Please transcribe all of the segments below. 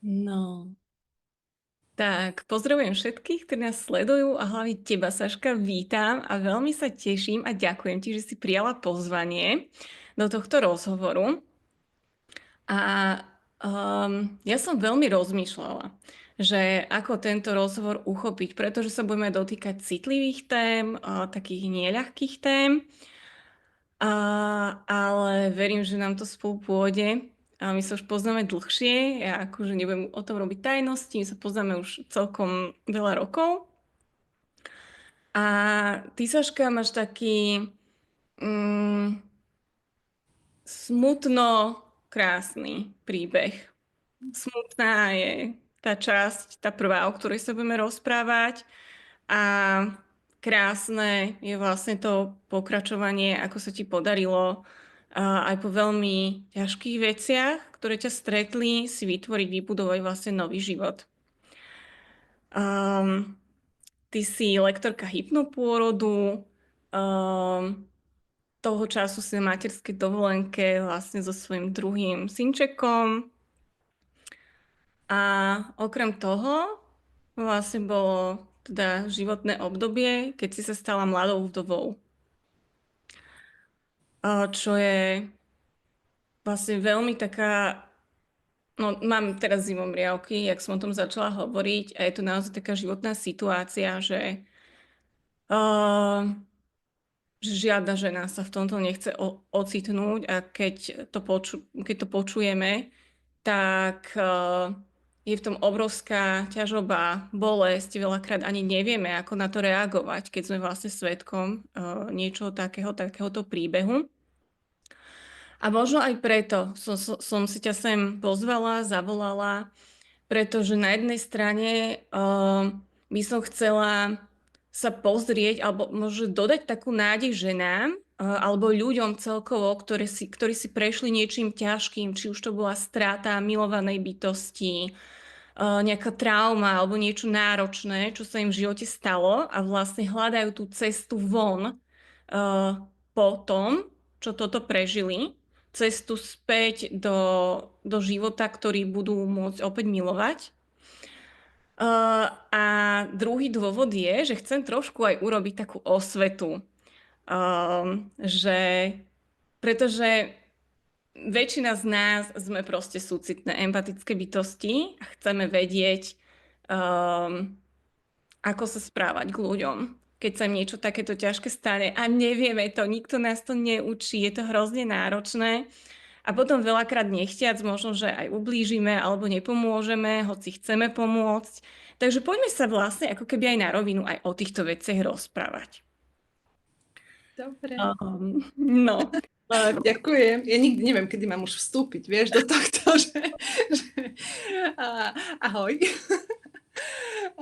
No, tak pozdravujem všetkých, ktorí nás sledujú a hlavne teba, Saška, vítam a veľmi sa teším a ďakujem ti, že si prijala pozvanie do tohto rozhovoru. A ja som veľmi rozmýšľala, že ako tento rozhovor uchopiť, pretože sa budeme dotýkať citlivých tém, takých neľahkých tém, ale verím, že nám to spolu pôjde. A my sa už poznáme dlhšie, ja akože nebudem o tom robiť tajnosti, my sa poznáme už celkom veľa rokov. A ty, Saška, máš taký mm, smutno krásny príbeh. Smutná je tá časť, tá prvá, o ktorej sa budeme rozprávať. A krásne je vlastne to pokračovanie, ako sa ti podarilo aj po veľmi ťažkých veciach, ktoré ťa stretli, si vytvoriť, vybudovať vlastne nový život. Um, Ty si lektorka hypnopôrodu, toho času si na materskej dovolenke vlastne so svojím druhým synčekom. A okrem toho vlastne bolo teda životné obdobie, keď si sa stala mladou vdovou. Čo je vlastne veľmi taká, no mám teraz zimomriavky, jak som o tom začala hovoriť a je to naozaj taká životná situácia, uh, že žiadna žena sa v tomto nechce ocitnúť a keď to počujeme, tak je v tom obrovská ťažoba, bolesť, veľakrát ani nevieme, ako na to reagovať, keď sme vlastne svedkom niečoho takéhoto príbehu. A možno aj preto som si ťa sem pozvala, zavolala, pretože na jednej strane by som chcela sa pozrieť alebo možno dodať takú nádej ženám alebo ľuďom celkovo, ktorí si prešli niečím ťažkým, či už to bola strata milovanej bytosti, nejaká trauma alebo niečo náročné, čo sa im v živote stalo a vlastne hľadajú tú cestu von po tom, čo toto prežili, cestu späť do života, ktorý budú môcť opäť milovať. A druhý dôvod je, že chcem trošku aj urobiť takú osvetu, že pretože väčšina z nás sme proste súcitné, empatické bytosti a chceme vedieť, um, ako sa správať k ľuďom, keď sa im niečo takéto ťažké stane a nevieme to, nikto nás to neučí, je to hrozne náročné a potom veľakrát nechtiac možno, že aj ublížime alebo nepomôžeme, hoci chceme pomôcť. Takže poďme sa vlastne ako keby aj na rovinu aj o týchto veciach rozprávať. Dobre. No. Ďakujem. Ja nikdy neviem, kedy mám už vstúpiť, vieš, do tohto, ahoj.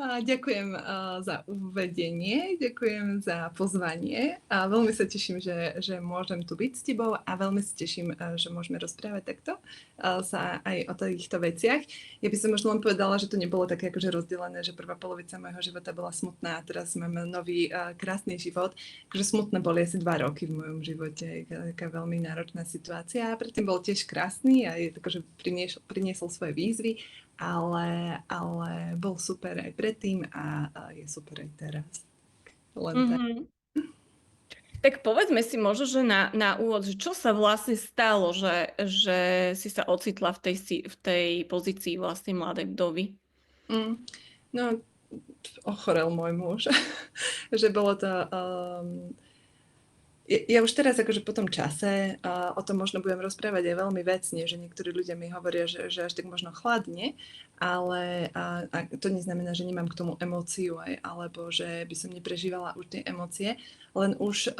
Ďakujem za uvedenie, ďakujem za pozvanie a veľmi sa teším, že môžem tu byť s tebou a veľmi sa teším, že môžeme rozprávať takto sa aj o týchto veciach. Ja by som možno len povedala, že to nebolo také akože rozdelené, že prvá polovica môjho života bola smutná a teraz máme nový krásny život. Takže smutné boli asi 2 roky v mojom živote, taká veľmi náročná situácia a predtým bol tiež krásny a je akože priniesol svoje výzvy, ale bol super aj predtým a je super aj teraz. Len tak. Tak povedzme si možno, že na úvod, že čo sa vlastne stalo, že si sa ocitla v tej pozícii vlastne mladej vdovy? No, ochorel môj muž. Že bolo to... Ja už teraz akože po tom čase o tom možno budem rozprávať aj veľmi vecne, že niektorí ľudia mi hovoria, že až tak možno chladne, ale to neznamená, že nemám k tomu emóciu aj, alebo že by som neprežívala už tie emócie, len už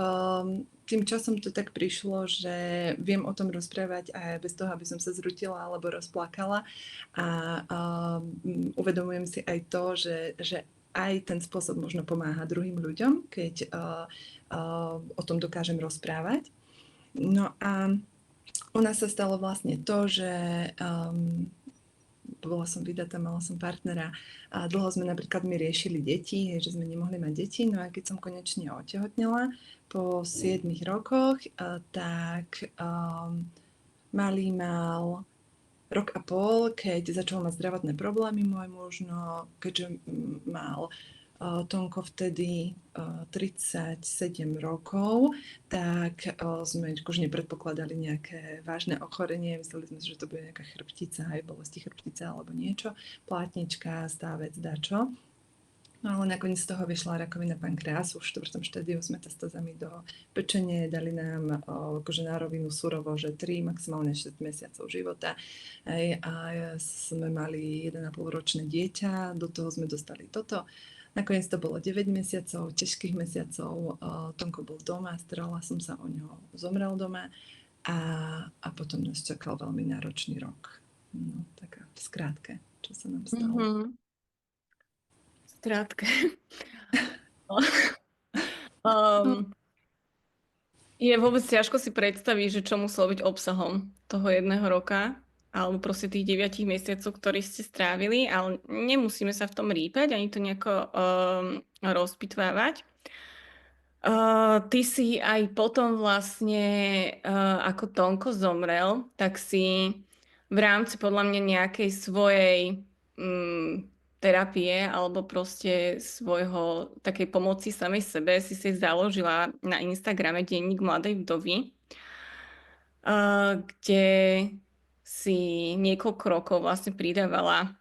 tým časom to tak prišlo, že viem o tom rozprávať aj bez toho, aby som sa zrutila alebo rozplakala a uvedomujem si aj to, že aj ten spôsob možno pomáha druhým ľuďom, keď o tom dokážem rozprávať. No a u nás sa stalo vlastne to, že bola som vydatá, mala som partnera a dlho sme napríklad my riešili deti, že sme nemohli mať deti, no a keď som konečne otehotnela po 7 rokoch, tak malý mal rok a pol, keď začal mať zdravotné problémy môj muž, no keďže mal Tonko vtedy 37 rokov, tak sme už nepredpokladali nejaké vážne ochorenie. Mysleli sme si, že to bude nejaká chrbtica, aj bolesti chrbtice alebo niečo, plátnička, stávec, dačo. No ale nakoniec z toho vyšla rakovina pankreasu. V 4. štádiu s metastázami do pečene. Dali nám akože na rovinu surovo, že 3, maximálne 6 mesiacov života. A sme mali 1,5 ročné dieťa, do toho sme dostali toto. Nakoniec to bolo 9 mesiacov, ťažkých mesiacov. Tonko bol doma, starala som sa o ňo, zomrel doma a potom nás čakal veľmi náročný rok. No, taká v skrátke, čo sa nám stalo. Mhm. Krátke. Um, je vôbec ťažko si predstaviť, že čo muselo byť obsahom toho 1 roka, alebo proste tých 9 mesiacov, ktorí ste strávili, ale nemusíme sa v tom rýpať, ani to nejako rozpitvávať. Ty si aj potom vlastne, ako Tonko zomrel, tak si v rámci podľa mňa nejakej svojej terapie alebo proste svojho takej pomoci samej sebe si založila na Instagrame denník mladej vdovy, kde si niekoľko rokov vlastne pridávala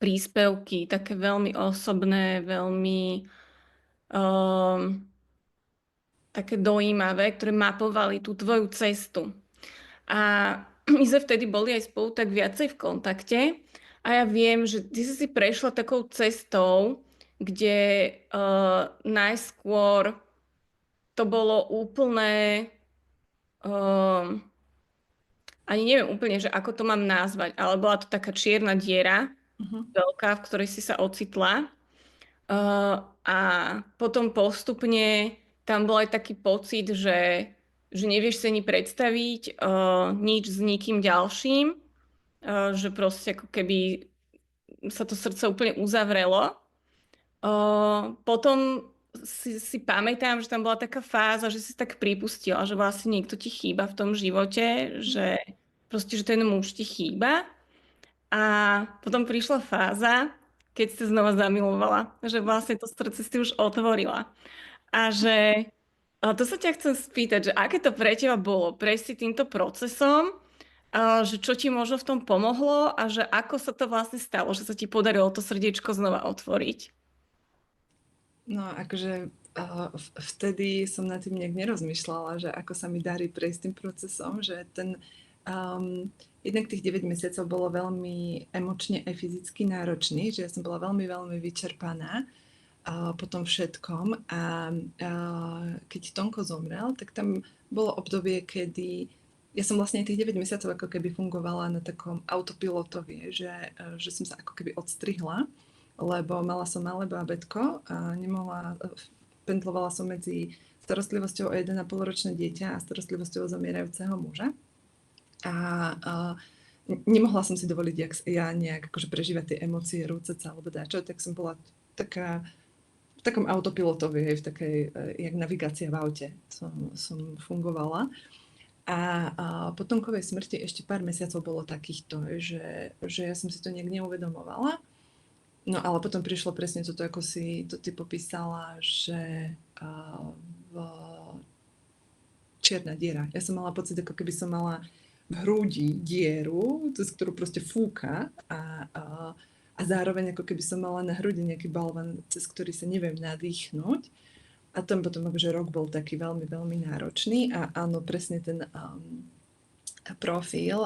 príspevky, také veľmi osobné, veľmi také dojímavé, ktoré mapovali tú tvoju cestu. A my sme vtedy boli aj spolu tak viacej v kontakte a ja viem, že ty si prešla takou cestou, kde najskôr to bolo úplné, ani neviem úplne, že ako to mám nazvať, ale bola to taká čierna diera, veľká, v ktorej si sa ocitla. A potom postupne tam bol aj taký pocit, že nevieš si ani predstaviť nič s nikým ďalším, že proste ako keby sa to srdce úplne uzavrelo. Potom si pamätám, že tam bola taká fáza, že si tak pripustila, že vlastne niekto ti chýba v tom živote, že proste, že ten muž ti chýba. A potom prišla fáza, keď si znova zamilovala, že vlastne to srdce si už otvorila. A to sa ťa chcem spýtať, že aké to pre teba bolo prejsť si týmto procesom, že čo ti možno v tom pomohlo a že ako sa to vlastne stalo, že sa ti podarilo to srdiečko znova otvoriť. No akože vtedy som nad tým nejak nerozmýšľala, že ako sa mi darí prejsť tým procesom, že jednak tých 9 mesiacov bolo veľmi emočne aj fyzicky náročný, že ja som bola veľmi, veľmi vyčerpaná po tom všetkom a keď Tonko zomrel, tak tam bolo obdobie, kedy ja som vlastne tých 9 mesiacov ako keby fungovala na takom autopilotovi, že som sa ako keby odstrihla, lebo mala som malé bábätko a nemohla, pendlovala som medzi starostlivosťou o 1,5 ročné dieťa a starostlivosťou o zomierajúceho muža. A nemohla som si dovoliť ja nejak akože prežívať tie emócie, rúcať sa alebo dačo, tak som bola taká v takom autopilotovi, v takej, jak navigácia v aute som fungovala. A po Tonkovej smrti ešte pár mesiacov bolo takýchto, že ja som si to nejak neuvedomovala. No ale potom prišlo presne toto, ako si to ty popísala, že čierna diera. Ja som mala pocit, ako keby som mala v hrudi dieru, cez ktorú proste fúka a zároveň ako keby som mala na hrudi nejaký balvan, cez ktorý sa neviem nadýchnuť. A tam potom akože rok bol taký veľmi, veľmi náročný a áno, presne ten profil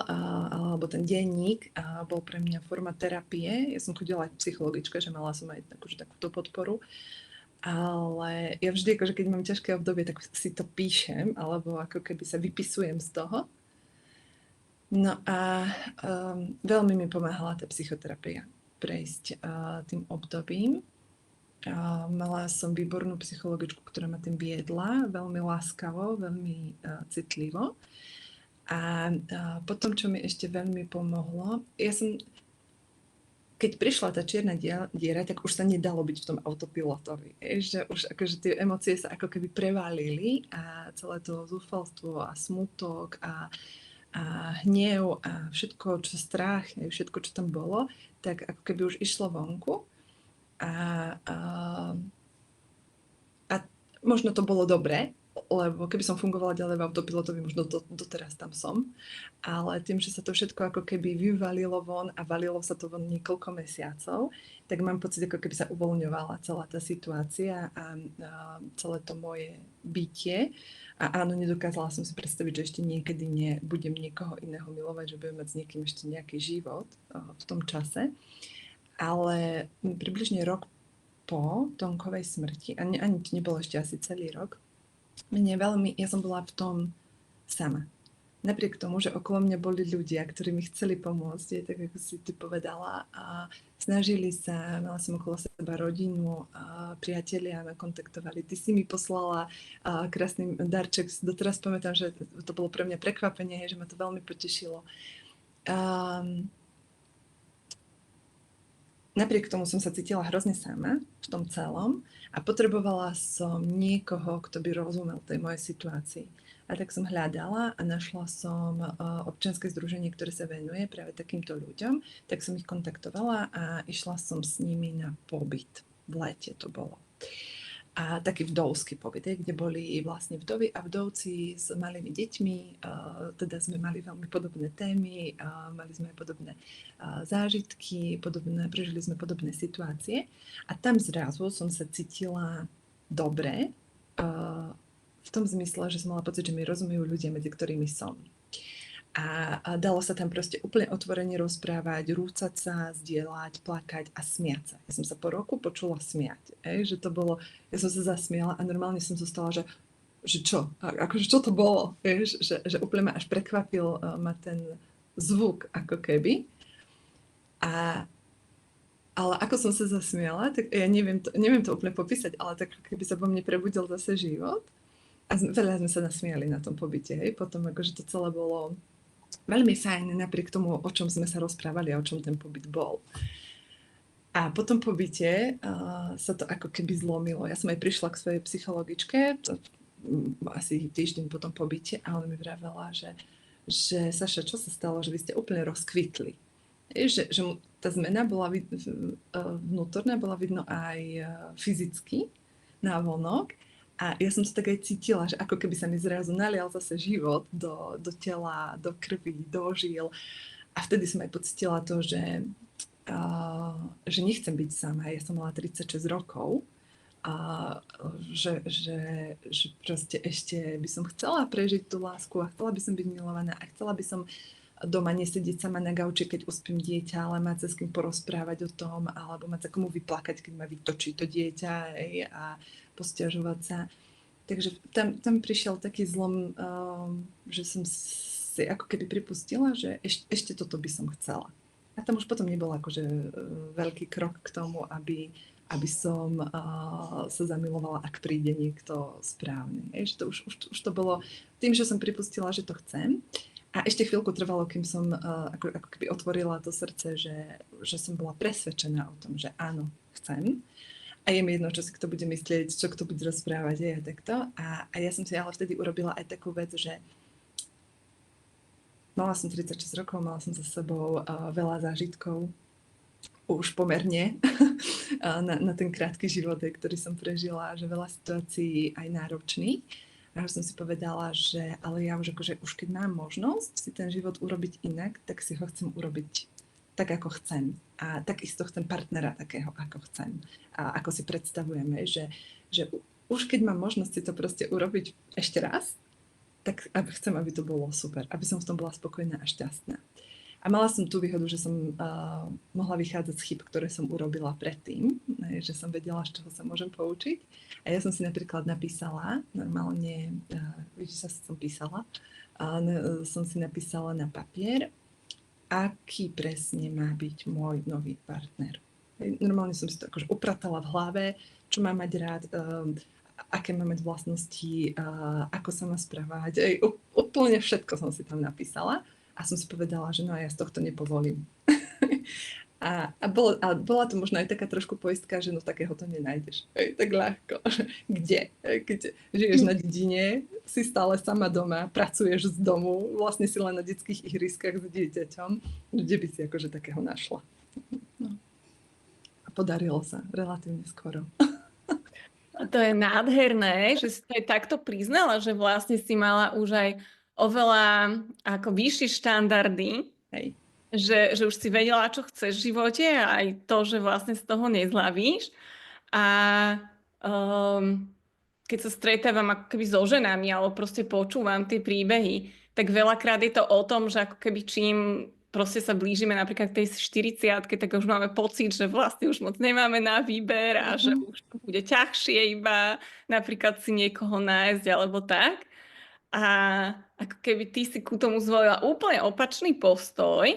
alebo ten denník bol pre mňa forma terapie. Ja som chodila aj psychologička, že mala som aj akože takúto podporu. Ale ja vždy, akože keď mám ťažké obdobie, tak si to píšem, alebo ako keby sa vypisujem z toho. No a veľmi mi pomáhala tá psychoterapia prejsť tým obdobím. Mala som výbornú psychologičku, ktorá ma tým viedla, veľmi láskavo, veľmi citlivo. A potom, čo mi ešte veľmi pomohlo, keď prišla tá čierna diera, tak už sa nedalo byť v tom autopilotovi. Že už akože tie emócie sa ako keby prevalili a celé to zúfalstvo a smutok a a hnev a všetko, čo strach, všetko, čo tam bolo, tak ako keby už išlo vonku. A, a, a možno to bolo dobré, lebo keby som fungovala ďalej v autopilotovi, možno doteraz tam som. Ale tým, že sa to všetko ako keby vyvalilo von a valilo sa to von niekoľko mesiacov, tak mám pocit, ako keby sa uvoľňovala celá tá situácia a celé to moje bytie. A áno, nedokázala som si predstaviť, že ešte niekedy budem niekoho iného milovať, že budem mať s niekým ešte nejaký život v tom čase. Ale približne rok po Tonkovej smrti, ani to nebolo ešte asi celý rok, ja som bola v tom sama. Napriek tomu, že okolo mňa boli ľudia, ktorí mi chceli pomôcť, tak ako si ty povedala, a snažili sa, mala som okolo seba rodinu, a priatelia ma kontaktovali. Ty si mi poslala krásny darček, doteraz pamätám, že to bolo pre mňa prekvapenie, že ma to veľmi potešilo. Napriek tomu som sa cítila hrozne sama v tom celom a potrebovala som niekoho, kto by rozumel tej mojej situácii. A tak som hľadala a našla som občianske združenie, ktoré sa venuje práve takýmto ľuďom. Tak som ich kontaktovala a išla som s nimi na pobyt. V lete to bolo. A taký vdovský pobyt, kde boli vlastne vdovy a vdovci s malými deťmi, teda sme mali veľmi podobné témy, mali sme podobné zážitky, prežili sme podobné situácie a tam zrazu som sa cítila dobre, v tom zmysle, že som mala pocit, že mi rozumejú ľudia, medzi ktorými som. A dalo sa tam proste úplne otvorene rozprávať, rúcať sa, zdieľať, plakať a smiať sa. Ja som sa po roku počula smiať. Že to bolo, ja som sa zasmiala a normálne som zostala, že čo? Akože čo to bolo? Že úplne ma až prekvapil ma ten zvuk, ako keby. Ale ako som sa zasmiala, tak ja neviem to úplne popísať, ale tak keby sa vo mne prebudil zase život. A veľa sme sa nasmiali na tom pobyte. Potom akože to celé bolo veľmi fajn, napriek tomu, o čom sme sa rozprávali a o čom ten pobyt bol. A po tom pobyte sa to ako keby zlomilo. Ja som aj prišla k svojej psychologičke, asi týždeň po tom pobyte, a ona mi vravela, že Saša, čo sa stalo, že vy ste úplne rozkvitli. Že tá zmena bola vnútorná, bola vidno aj fyzicky návonok. A ja som to tak aj cítila, že ako keby sa mi zrazu nalial zase život do tela, do krvi, do žil. A vtedy som aj pocítila to, že nechcem byť sama. Ja som mala 36 rokov. Že proste ešte by som chcela prežiť tú lásku a chcela by som byť milovaná a chcela by som doma nesedieť sama na gauči, keď uspím dieťa, ale mať sa s kým porozprávať o tom, alebo mať sa komu vyplakať, keď ma vytočí to dieťa a posťažovať sa. Takže tam prišiel taký zlom, že som si ako keby pripustila, že ešte toto by som chcela. A tam už potom nebol akože veľký krok k tomu, aby som sa zamilovala, ak príde niekto správny. Že to už to bolo tým, že som pripustila, že to chcem. A ešte chvíľku trvalo, kým som ako keby otvorila to srdce, že som bola presvedčená o tom, že áno, chcem. A je mi jedno, čo si kto bude myslieť, čo kto bude rozprávať a takto. A ja som si ale vtedy urobila aj takú vec, že mala som 36 rokov, mala som za sebou veľa zážitkov, už pomerne na ten krátky život, ktorý som prežila, že veľa situácií aj náročných. A už som si povedala, že ale ja už keď mám možnosť si ten život urobiť inak, tak si ho chcem urobiť tak, ako chcem. A takisto chcem partnera takého, ako chcem. A ako si predstavujeme, že už keď mám možnosť si to proste urobiť ešte raz, tak chcem, aby to bolo super. Aby som v tom bola spokojná a šťastná. A mala som tú výhodu, že som mohla vychádzať z chyb, ktoré som urobila predtým, že som vedela, z čoho sa môžem poučiť. A ja som si napríklad napísala, normálne, vidíš, som písala, som si napísala na papier, aký presne má byť môj nový partner. Normálne som si to akože upratala v hlave, čo má mať rád, aké má mať vlastnosti, ako sa má správať. Úplne všetko som si tam napísala. A som si povedala, že no ja z tohto nepovolím. A bola to možno aj taká trošku poistka, že no takého to nenájdeš. Tak ľahko. Kde? Kde? Žiješ na dedine, si stále sama doma, pracuješ z domu, vlastne si len na detských ihriskách s dieťaťom. Kde by si akože takého našla? No. A podarilo sa relatívne skoro. A to je nádherné, že si to aj takto priznala, že vlastne si mala už aj oveľa ako vyššie štandardy, Hej. že už si vedela, čo chceš v živote a aj to, že vlastne z toho nezlavíš. A um, keď sa stretávam ako keby so ženami alebo proste počúvam tie príbehy, tak veľakrát je to o tom, že ako keby čím proste sa blížime napríklad k tej 40-ke, tak už máme pocit, že vlastne už moc nemáme na výber a že už to bude ťažšie iba napríklad si niekoho nájsť alebo tak. A ako keby ty si ku tomu zvolila úplne opačný postoj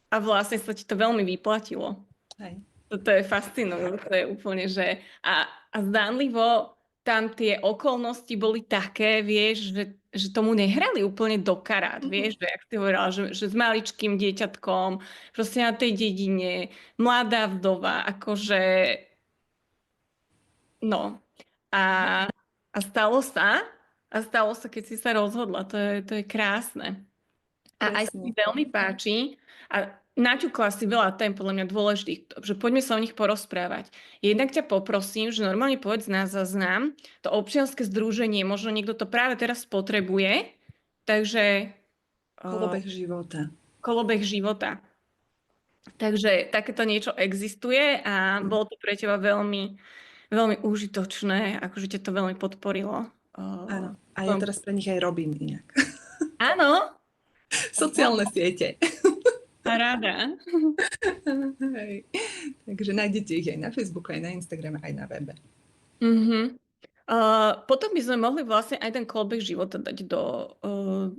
a vlastne sa ti to veľmi vyplatilo. Hej. Toto je fascinujúce, to je úplne, že a zdánlivo tam tie okolnosti boli také, vieš, že tomu nehrali úplne do karát, vieš, že jak ty hovorila, že s maličkým dieťatkom, proste na tej dedine, mladá vdova, akože, no. A stalo sa, keď si sa rozhodla, to je krásne. A aj sa mi Presne. veľmi páči a naťukla si veľa tém podľa mňa dôležitých, že poďme sa o nich porozprávať. Jednak ťa poprosím, že normálne povedz na záznam, to občianske združenie, možno niekto to práve teraz potrebuje, takže Kolobeh života. kolobeh života. Takže takéto niečo existuje a bolo to pre teba veľmi, veľmi užitočné, akože ťa to veľmi podporilo. Áno. A ja teraz pre nich aj robím inak. Áno, Sociálne siete. paráda. Hej. Takže nájdete ich aj na Facebooku, aj na Instagrame, aj na webe. Mhm. Potom by sme mohli vlastne aj ten kolobeh života dať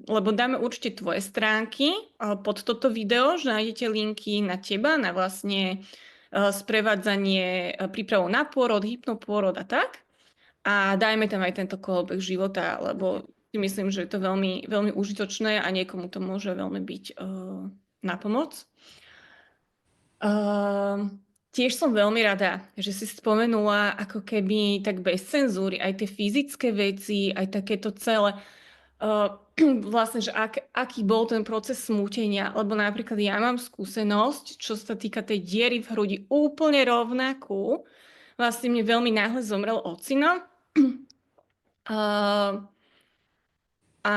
lebo dáme určite tvoje stránky pod toto video, že nájdete linky na teba, na vlastne sprevádzanie prípravou na pôrod, hypnopôrod a tak. A dajme tam aj tento kolobeh života, lebo si myslím, že je to veľmi, veľmi užitočné a niekomu to môže veľmi byť na pomoc. Tiež som veľmi rada, že si spomenula ako keby tak bez cenzúry aj tie fyzické veci, aj takéto celé. Vlastne, že aký bol ten proces smútenia, lebo napríklad ja mám skúsenosť, čo sa týka tej diery v hrudi, úplne rovnakú. Vlastne mne veľmi náhle zomrel ocino. A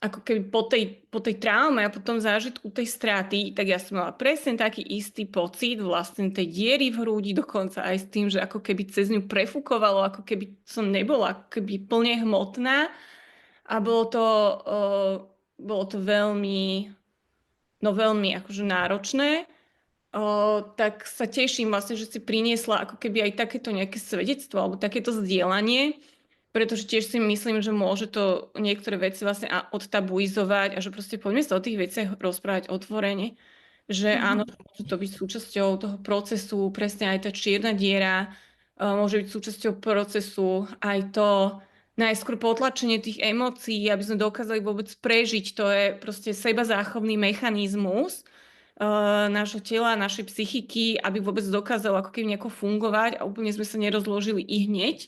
ako keby po tej traume a po tom zážitku tej straty, tak ja som mala presne taký istý pocit vlastne tej diery v hrudi, dokonca aj s tým, že ako keby cez ňu prefúkovalo, ako keby som nebola ako keby plne hmotná. A bolo to veľmi, no veľmi akože náročné. Tak sa teším vlastne, že si priniesla ako keby aj takéto nejaké svedectvo alebo takéto zdieľanie, pretože tiež si myslím, že môže to niektoré veci vlastne odtabuizovať a že proste poďme sa o tých veciach rozprávať otvorene. Že áno, môže to byť súčasťou toho procesu, presne aj tá čierna diera, môže byť súčasťou procesu aj to najskôr potlačenie tých emócií, aby sme dokázali vôbec prežiť. To je proste sebazáchovný mechanizmus nášho tela, našej psychiky, aby vôbec dokázalo ako keby nejako fungovať a úplne sme sa nerozložili i hneď.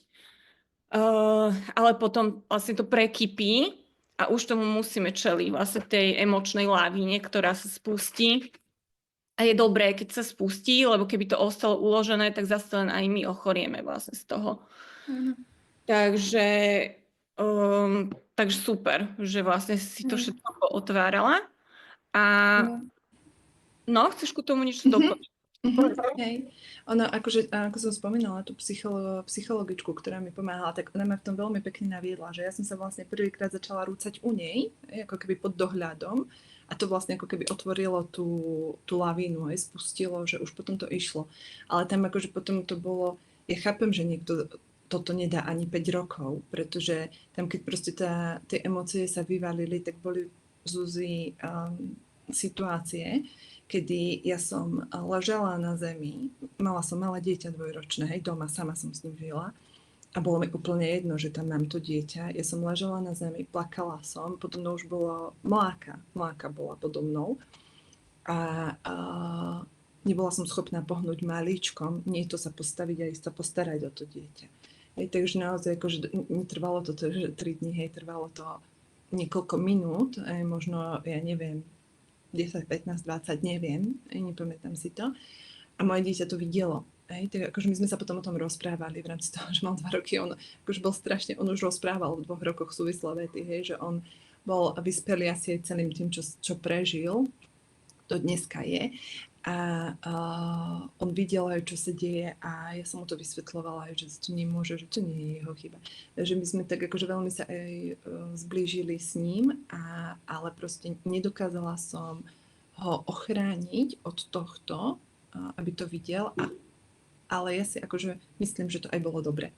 Ale potom vlastne to prekypí a už tomu musíme čeliť vlastne tej emočnej lavíne, ktorá sa spustí. A je dobré, keď sa spustí, lebo keby to ostalo uložené, tak zase len aj my ochorieme vlastne z toho. Takže, takže super, že vlastne si to všetko otvárala. A no, chceš ku tomu niečo doplniť? Hej. Ono, akože, ako som spomínala, tú psychologičku, ktorá mi pomáhala, tak ona ma v tom veľmi pekne naviedla, že ja som sa vlastne prvýkrát začala rúcať u nej, ako keby pod dohľadom, a to vlastne ako keby otvorilo tú lavínu, aj spustilo, že už potom to išlo. Ale tam akože potom to bolo, ja chápem, že niekto toto nedá ani 5 rokov, pretože tam, keď proste tie emócie sa vyvalili, tak boli Zuzi situácie, kedy ja som ležala na zemi, mala som malé dieťa dvojročné, hej, doma sama som s ním žila a bolo mi úplne jedno, že tam mám to dieťa. Ja som ležala na zemi, plakala som, potom už bolo mláka bola podo mnou a nebola som schopná pohnúť maličkom, nie to sa postaviť a ísť sa postarať o to dieťa. Hej, takže naozaj akože netrvalo to, že 3 dní, hej, trvalo to niekoľko minút, možno, ja neviem, 10, 15, 20, neviem, nepamätám si to. A moje dieťa to videlo. Hej, tak akože my sme sa potom o tom rozprávali v rámci toho, že mal 2 roky, on akože bol strašne, on už rozprával v 2 rokoch súvislé vety, hej, že on bol vyspelý asi aj celým tým, čo prežil, to dneska je. A on videl aj, čo sa deje a ja som mu to vysvetľovala, že to nemôže, že to nie je jeho chyba. Takže my sme tak akože veľmi sa aj zblížili s ním, ale proste nedokázala som ho ochrániť od tohto, aby to videl, ale ja si akože myslím, že to aj bolo dobre,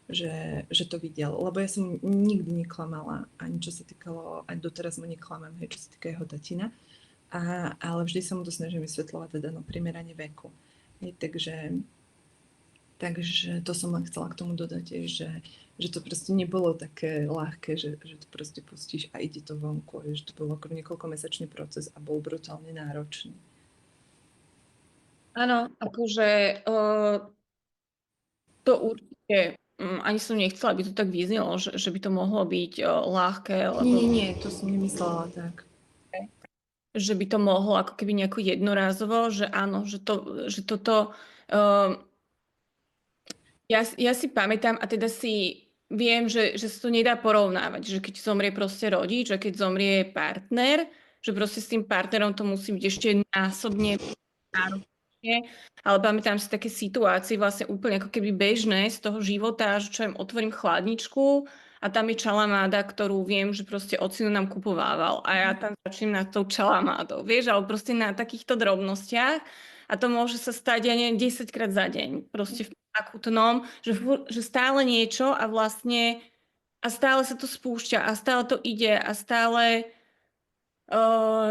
že to videl, lebo ja som nikdy neklamala, ani čo sa týkalo, aj doteraz mu neklamám, hej, čo sa týka jeho tatina, ale vždy sa mu to snažím vysvetľovať teda primerane veku. Hej, takže to som len chcela k tomu dodať, že to proste nebolo také ľahké, že to proste pustíš a ide to vonku, že to bol ako niekoľkomesačný proces a bol brutálne náročný. Áno, akože to určite ani som nechcela, aby to tak vyznelo, že by to mohlo byť ľahké, lebo Nie, to som nemyslela tak. že by to mohlo ako keby nejako jednorázovo, že áno, že toto ja si pamätám a teda si viem, že sa to nedá porovnávať, že keď zomrie proste rodič, že keď zomrie partner, že proste s tým partnerom to musí byť ešte násobne náročnejšie. Ale pamätám si také situácie vlastne úplne ako keby bežné z toho života, že čo im otvorím chladničku a tam je čalamáda, ktorú viem, že proste ocino nám kupovával a ja tam začnem na tou čalamádou, vieš, ale proste na takýchto drobnostiach a to môže sa stať aj 10 krát za deň, proste v akutnom, že stále niečo a vlastne a stále sa to spúšťa a stále to ide a stále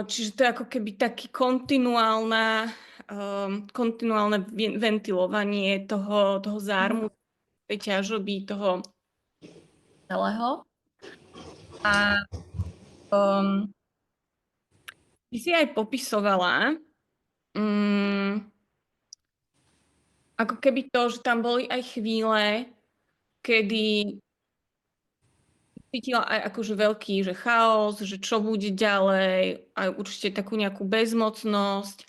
čiže to je ako keby taký kontinuálne ventilovanie toho zármu, tej ťažoby, toho celého. A ty si aj popisovala, ako keby to, že tam boli aj chvíle, kedy cítila aj akože veľký, že chaos, že čo bude ďalej, aj určite takú nejakú bezmocnosť.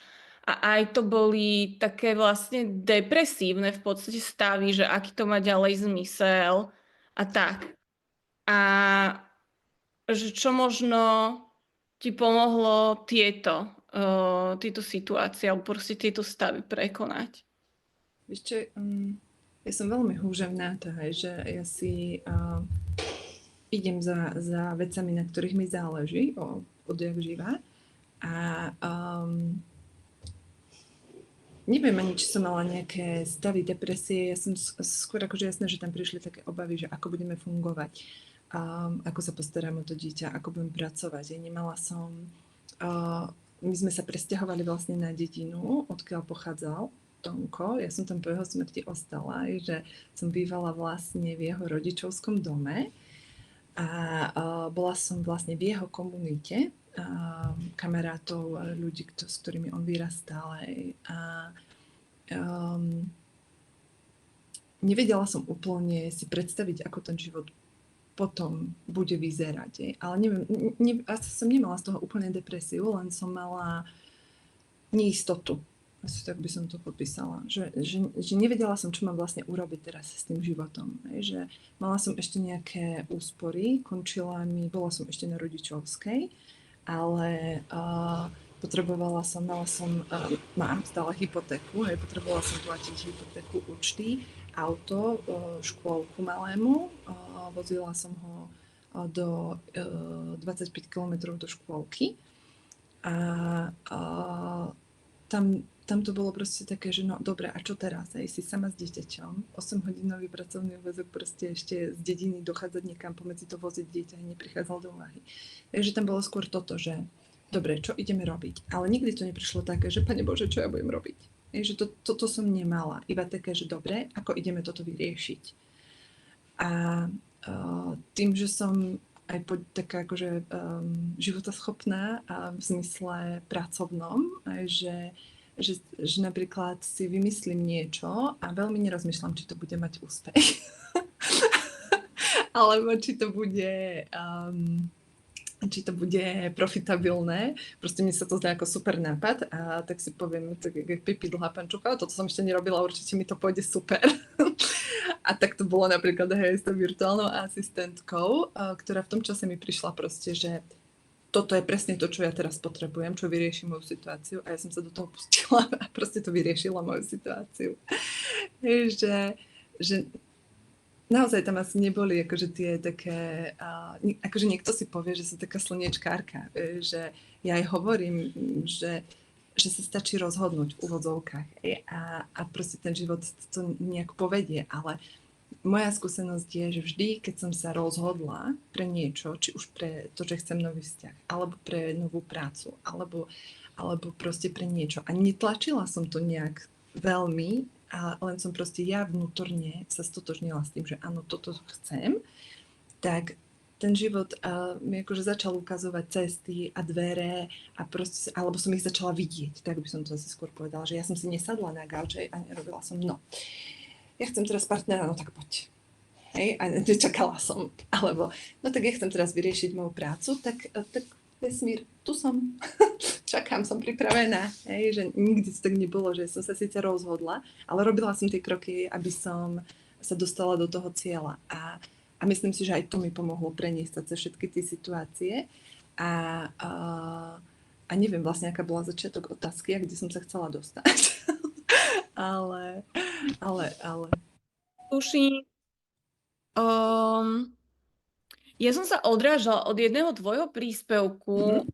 A aj to boli také vlastne depresívne v podstate stavy, že aký to má ďalej zmysel a tak. A že čo možno ti pomohlo tieto situácie alebo proste tieto stavy prekonať. Vieš čo, ja som veľmi húževnátá, že ja si idem za vecami, na ktorých mi záleží, odjak živa. A neviem ani, či som mala nejaké stavy depresie. Ja som skôr akože jasné, že tam prišli také obavy, že ako budeme fungovať, ako sa postarám o to dieťa, ako budem pracovať. Ja nemala som... my sme sa presťahovali vlastne na dedinu, odkiaľ pochádzal Tonko. Ja som tam po jeho smrti ostala, že som bývala vlastne v jeho rodičovskom dome a bola som vlastne v jeho komunite kamarátov, ľudí, s ktorými on vyrastal. A nevedela som úplne si predstaviť, ako ten život potom bude vyzerať. Ale neviem, asi som nemala z toho úplne depresiu, len som mala neistotu. Asi tak by som to popísala. Že nevedela som, čo mám vlastne urobiť teraz s tým životom. Že mala som ešte nejaké úspory, bola som ešte na rodičovskej, ale mám stále hypotéku, potrebovala som platiť hypotéku, účty, auto, škôlku malému, vozila som ho do 25 km do škôlky a tam to bolo proste také, že no dobre, a čo teraz? Si sama s dieťaťom, 8-hodinový pracovný úväzok, proste ešte z dediny dochádzať niekam, pomedzi to voziť dieťa, neprichádzal do úvahy. Takže tam bolo skôr toto, že dobre, čo ideme robiť? Ale nikdy to neprišlo také, že Pane Bože, čo ja budem robiť? Že toto som nemala. Iba také, že dobre, ako ideme toto vyriešiť? A tým, že som aj taká akože životaschopná v zmysle pracovnom, že že napríklad si vymyslím niečo a veľmi nerozmýšľam, či to bude mať úspech. Alebo či to bude profitabilné. Proste mi sa to zdá ako super nápad a tak si poviem, tak jak Pipi dlhá pančucha, toto som ešte nerobila, určite mi to pôjde super. A tak to bolo napríklad aj s tou virtuálnou asistentkou, ktorá v tom čase mi prišla proste, že toto je presne to, čo ja teraz potrebujem, čo vyrieši moju situáciu a ja som sa do toho pustila a proste to vyriešilo moju situáciu. Že naozaj tam asi neboli akože tie také, akože niekto si povie, že som taká slniečkárka, že ja aj hovorím, že sa stačí rozhodnúť v úvodzovkách a proste ten život to nejak povedie, ale moja skúsenosť je, že vždy, keď som sa rozhodla pre niečo, či už pre to, že chcem nový vzťah, alebo pre novú prácu, alebo proste pre niečo a netlačila som to nejak veľmi, a len som proste ja vnútorne sa stotožnila s tým, že áno, toto chcem, tak ten život mi akože začal ukazovať cesty a dvere a proste, alebo som ich začala vidieť, tak by som to asi skôr povedala, že ja som si nesadla na gauče a nerobila som, ja chcem teraz partnera, no tak poď. Hej, a nečakala som, alebo, no tak ja chcem teraz vyriešiť moju prácu, tak vesmír, tu som, čakám, som pripravená, hej, že nikdy to tak nebolo, že som sa síce rozhodla, ale robila som tie kroky, aby som sa dostala do toho cieľa a myslím si, že aj to mi pomohlo preniesť sa cez všetky tie situácie a neviem vlastne, aká bola začiatok otázky a kde som sa chcela dostať. ale Tuším, ja som sa odrážala od jedného tvojho príspevku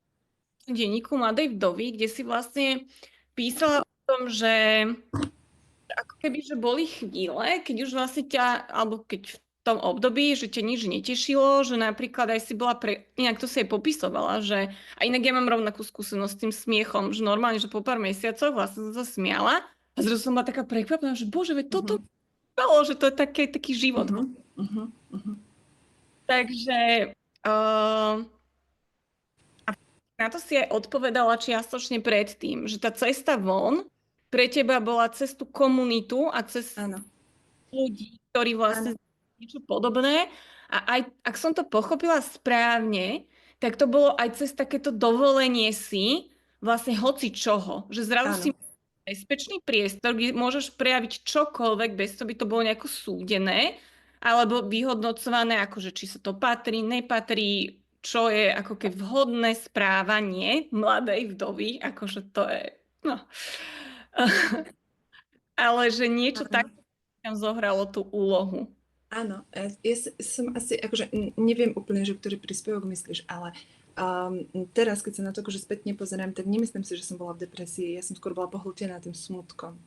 v denníku Mladej vdovy, kde si vlastne písala o tom, že ako keby, že boli chvíle, keď už vlastne alebo keď v tom období, že ťa nič netešilo, že napríklad aj si bola inak to si aj popisovala, že a inak ja mám rovnakú skúsenosť s tým smiechom, že normálne, že po pár mesiacoch vlastne som sa smiala a zrazu som bola taká prekvapená, že bože, veď toto bolo, že to je taký život. Takže na to si aj odpovedala čiastočne predtým, že tá cesta von pre teba bola cez tú komunitu a cez ľudí, ktorí vlastne niečo podobné. A aj ak som to pochopila správne, tak to bolo aj cez takéto dovolenie si vlastne hoci čoho. Že zrazu si bezpečný priestor, kde môžeš prejaviť čokoľvek, bez toho by to bolo nejako súdené, alebo vyhodnocované, akože či sa to patrí, nepatrí, čo je ako keď vhodné správanie mladej vdovy, akože to je, no. Ale že niečo také tam zohralo tú úlohu. Áno, ja som asi, akože neviem úplne, že ktorý príspevok myslíš, ale teraz, keď sa na to akože spätne pozerám, tak nemyslím si, že som bola v depresii, ja som skôr bola pohltená tým smutkom.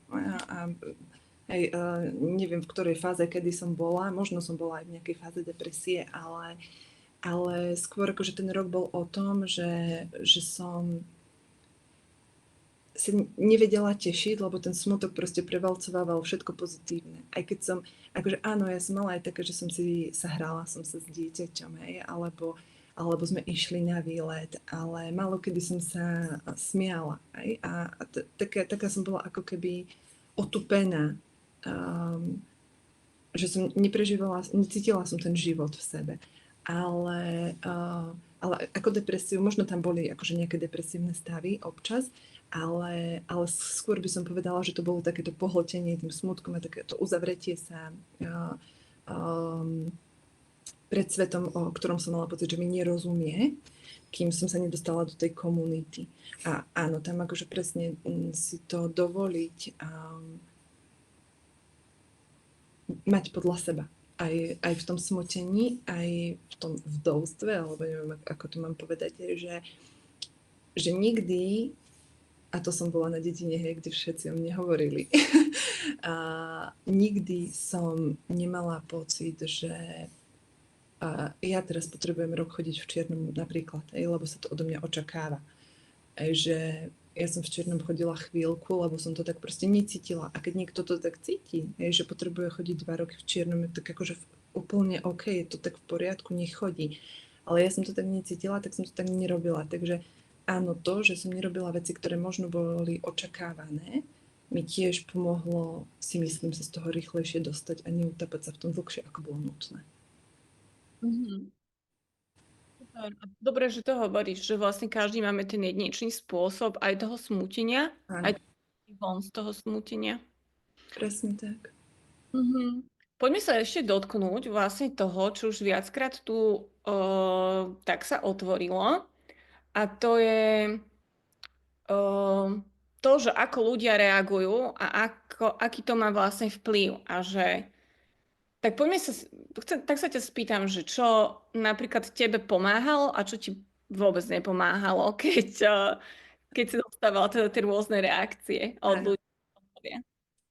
Neviem, v ktorej fáze, kedy som bola, možno som bola aj v nejakej fáze depresie, ale skôr akože ten rok bol o tom, že som sa nevedela tešiť, lebo ten smutok proste prevalcovával všetko pozitívne. Aj keď som, akože áno, ja som mala aj také, že som si sa hrala som sa s dieťaťom, hej, alebo sme išli na výlet, ale málo kedy som sa smiala. Hej, a taká som bola ako keby otupená, že som neprežívala, necítila som ten život v sebe. Ale ako depresiu, možno tam boli akože nejaké depresívne stavy občas, ale skôr by som povedala, že to bolo takéto pohltenie tým smutkom a takéto uzavretie sa pred svetom, o ktorom som mala pocit, že mi nerozumie, kým som sa nedostala do tej komunity. A áno, tam akože presne si to dovoliť mať podľa seba. Aj v tom smutení, aj v tom vdovstve, alebo neviem, ako to mám povedať, že nikdy, a to som bola na dedine, hej, kde všetci o mne hovorili, a nikdy som nemala pocit, že ja teraz potrebujem rok chodiť v čiernom napríklad, lebo sa to odo mňa očakáva. Že ja som v čiernom chodila chvíľku, lebo som to tak proste necítila. A keď niekto to tak cíti, že potrebuje chodiť 2 roky v čiernom, tak akože úplne OK, je to tak v poriadku, nech chodí. Ale ja som to tak necítila, tak som to tak nerobila. Takže áno, to, že som nerobila veci, ktoré možno boli očakávané, mi tiež pomohlo, si myslím, sa z toho rýchlejšie dostať a neutapať sa v tom dlhšie, ako bolo nutné. Mhm. Super. A dobre, že to hovoríš, že vlastne každý máme ten jedinečný spôsob aj toho smútenia, Áno, aj von z toho smútenia. presne tak. Mhm. Poďme sa ešte dotknúť vlastne toho, čo už viackrát tu tak sa otvorilo. A to je to, že ako ľudia reagujú a aký to má vlastne vplyv. A že, tak poďme sa, tak sa ťa spýtam, že čo napríklad tebe pomáhalo a čo ti vôbec nepomáhalo, keď si dostávala teda tie rôzne reakcie od Áno. ľudí.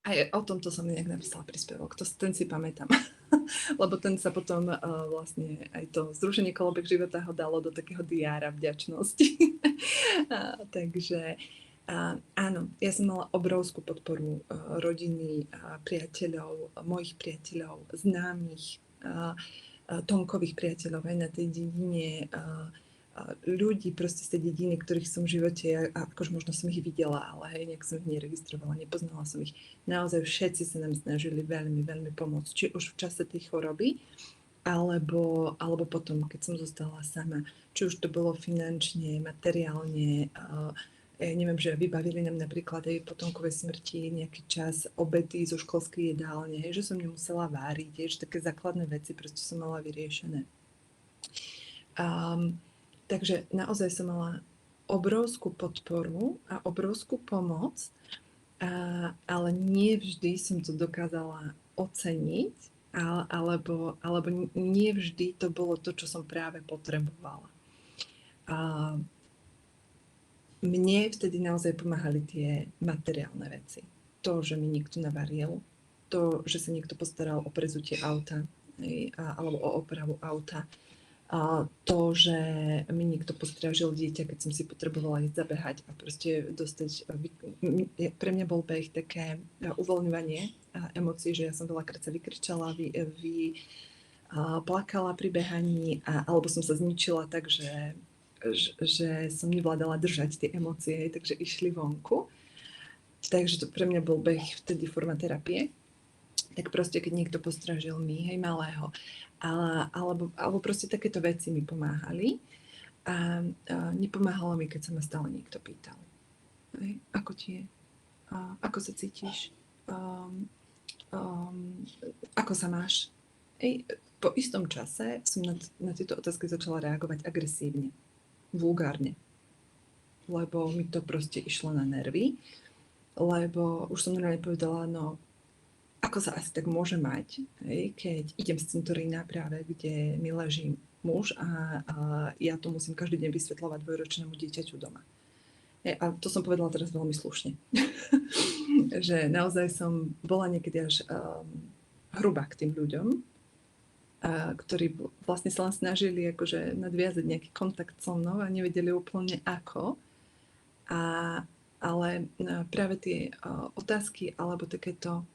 Aj o tomto som nejak napísala príspevok, ten si pamätám. Lebo ten sa potom vlastne aj to Združenie Kolobek života ho dalo do takého diára vďačnosti. Takže áno, ja som mala obrovskú podporu rodiny, priateľov, mojich priateľov, známych, Tonkových priateľov aj na tej dedine, ľudí proste z tej dediny, ktorých som v živote, akože možno som ich videla, ale hej, nejak som ich neregistrovala, nepoznala som ich. Naozaj všetci sa nám snažili veľmi, veľmi pomôcť, či už v čase tej choroby, alebo potom, keď som zostala sama. Či už to bolo finančne, materiálne, ja neviem, že vybavili nám napríklad aj po Tonkovej smrti nejaký čas obedy zo školskej jedálne, hej, že som nemusela váriť, hej, že také základné veci proste som mala vyriešené. Takže naozaj som mala obrovskú podporu a obrovskú pomoc, ale nie vždy som to dokázala oceniť, alebo nie vždy to bolo to, čo som práve potrebovala. Mne vtedy naozaj pomáhali tie materiálne veci. To, že mi niekto navaril, to, že sa niekto postaral o prezutie auta, alebo o opravu auta, to, že mi niekto postrážil dieťa, keď som si potrebovala ísť zabehať a proste dostať... Pre mňa bol beh také uvoľňovanie emócií, že ja som veľakrát sa vykričala, plakala pri behaní, alebo som sa zničila tak, že som nevládala držať tie emócie, takže išli vonku. Takže to pre mňa bol beh vtedy forma terapie. Tak proste, keď niekto postrážil mi, hej, malého, alebo proste takéto veci mi pomáhali. A nepomáhalo mi, keď sa ma stále niekto pýtal. Hej, ako ti je? Ako sa cítiš? Ako sa máš? Hej, po istom čase som na tieto otázky začala reagovať agresívne, vulgárne. Lebo mi to proste išlo na nervy. Lebo už som normálne povedala, no ako sa asi tak môže mať, hej, keď idem z cintorína práve, kde mi leží muž a ja to musím každý deň vysvetľovať dvojročnému dieťaťu doma. Hej, a to som povedala teraz veľmi slušne. Že naozaj som bola niekedy až hrubá k tým ľuďom, ktorí vlastne sa len snažili akože nadviazať nejaký kontakt so mnou a nevedeli úplne ako. Ale práve tie otázky alebo takéto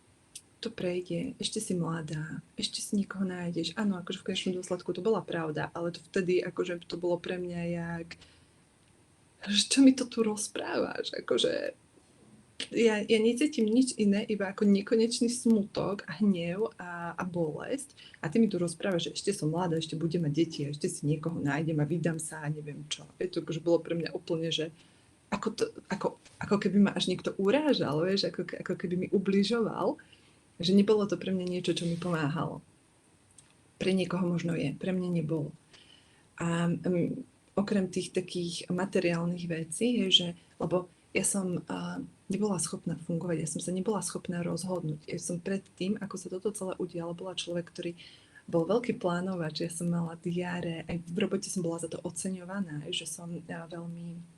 to prejde, ešte si mladá, ešte si niekoho nájdeš. Áno, akože v konečnom dôsledku to bola pravda, ale to vtedy akože to bolo pre mňa jak, čo mi to tu rozprávaš, akože ja necítim nič iné, iba ako nekonečný smutok a hnev a bolesť. A ty mi tu rozprávaš, že ešte som mladá, ešte budem mať deti, ešte si niekoho nájdem a vydám sa a neviem čo. To akože bolo pre mňa úplne, že ako keby ma až niekto urážal, vieš, ako keby mi ubližoval. Že nebolo to pre mňa niečo, čo mi pomáhalo. Pre niekoho možno je, pre mňa nebolo. A okrem tých takých materiálnych vecí, je, že, lebo ja som nebola schopná fungovať, ja som sa nebola schopná rozhodnúť. Ja som predtým, ako sa toto celé udialo, bola človek, ktorý bol veľký plánovač, ja som mala diáre, aj v robote som bola za to oceňovaná, že som veľmi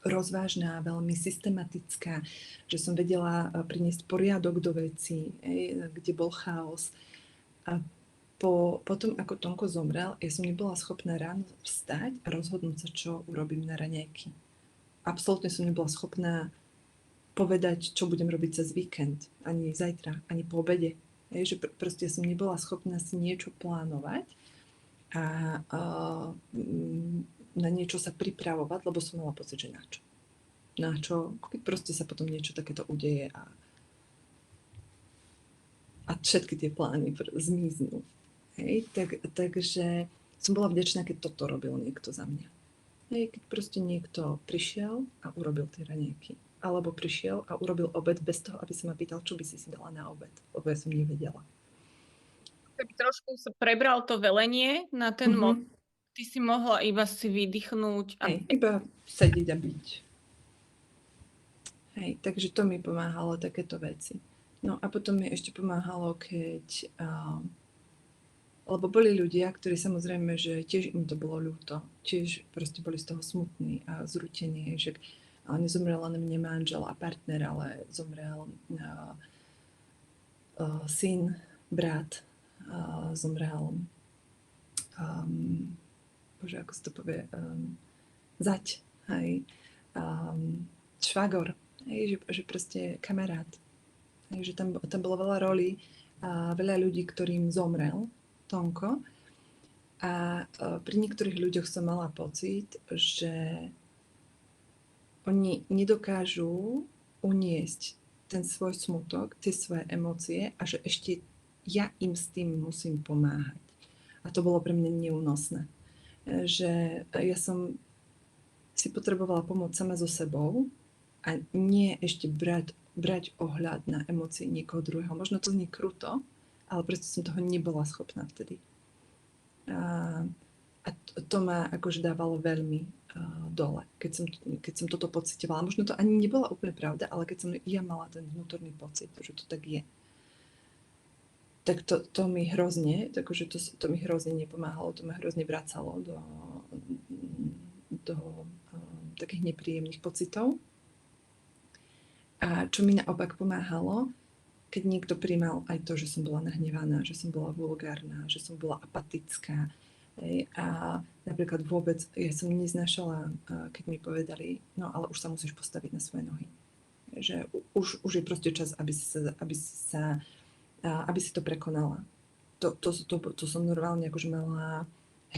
rozvážna, veľmi systematická, že som vedela priniesť poriadok do vecí, kde bol chaos. A potom, ako Tonko zomrel, ja som nebola schopná ráno vstať a rozhodnúť sa, čo urobím na raňajky. Absolútne som nebola schopná povedať, čo budem robiť cez víkend, ani zajtra, ani po obede. Že proste som nebola schopná si niečo plánovať a na niečo sa pripravovať, lebo som mala pocit, že na čo. Na čo, keď proste sa potom niečo takéto udeje a všetky tie plány zmiznú. Hej, takže som bola vďačná, keď toto robil niekto za mňa. Hej, keď proste niekto prišiel a urobil tie raňajky. Alebo prišiel a urobil obed bez toho, aby sa ma pýtal, čo by si dala na obed. Lebo ja som nevedela. Keby trošku sa prebral to velenie na ten moment, ty si mohla iba si vydýchnuť a Hej, iba sedieť a byť. Hej, takže to mi pomáhalo, takéto veci. No a potom mi ešte pomáhalo, keď... lebo boli ľudia, ktorí samozrejme, že tiež im to bolo ľúto. Tiež proste boli z toho smutní a zrútení, že nezomrel len mne manžel a partner, ale zomrel syn, brat, zomrel bože, ako sa to povie, zať, hej, švagor, hej, že proste kamarát. Hej, že tam bolo veľa rolí a veľa ľudí, ktorým zomrel Tonko. A pri niektorých ľuďoch som mala pocit, že oni nedokážu uniesť ten svoj smutok, tie svoje emócie a že ešte ja im s tým musím pomáhať. A to bolo pre mňa neúnosné. Že ja som si potrebovala pomôcť sama so sebou a nie ešte brať ohľad na emócie niekoho druhého. Možno to znie kruto, ale proste som toho nebola schopná vtedy. A to ma akože dávalo veľmi dole, keď som toto pocitovala. Možno to ani nebola úplne pravda, ale keď som ja mala ten vnútorný pocit, že to tak je, tak to mi hrozne, takže to mi hrozne nepomáhalo, to ma hrozne vracalo do takých nepríjemných pocitov. A čo mi naopak pomáhalo, keď niekto prijímal aj to, že som bola nahnevaná, že som bola vulgárna, že som bola apatická. A napríklad vôbec, ja som neznášala, keď mi povedali, no ale už sa musíš postaviť na svoje nohy. Že už je proste čas, aby si to prekonala. To som normálne akože mala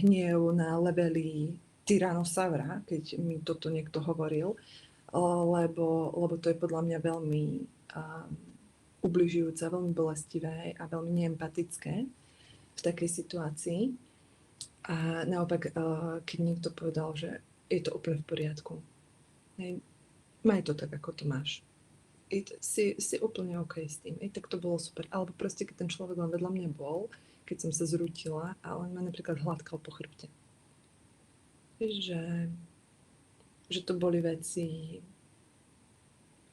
hnev na leveli Tyrannosaura, keď mi toto niekto hovoril, lebo to je podľa mňa veľmi ubližujúce, veľmi bolestivé a veľmi neempatické v takej situácii. A naopak, keď niekto povedal, že je to úplne v poriadku, maj to tak, ako to máš. Si úplne OK s tým. Tak to bolo super. Alebo proste, keď ten človek len vedľa mňa bol, keď som sa zrútila a on ma napríklad hladkal po chrbte. Že to boli veci,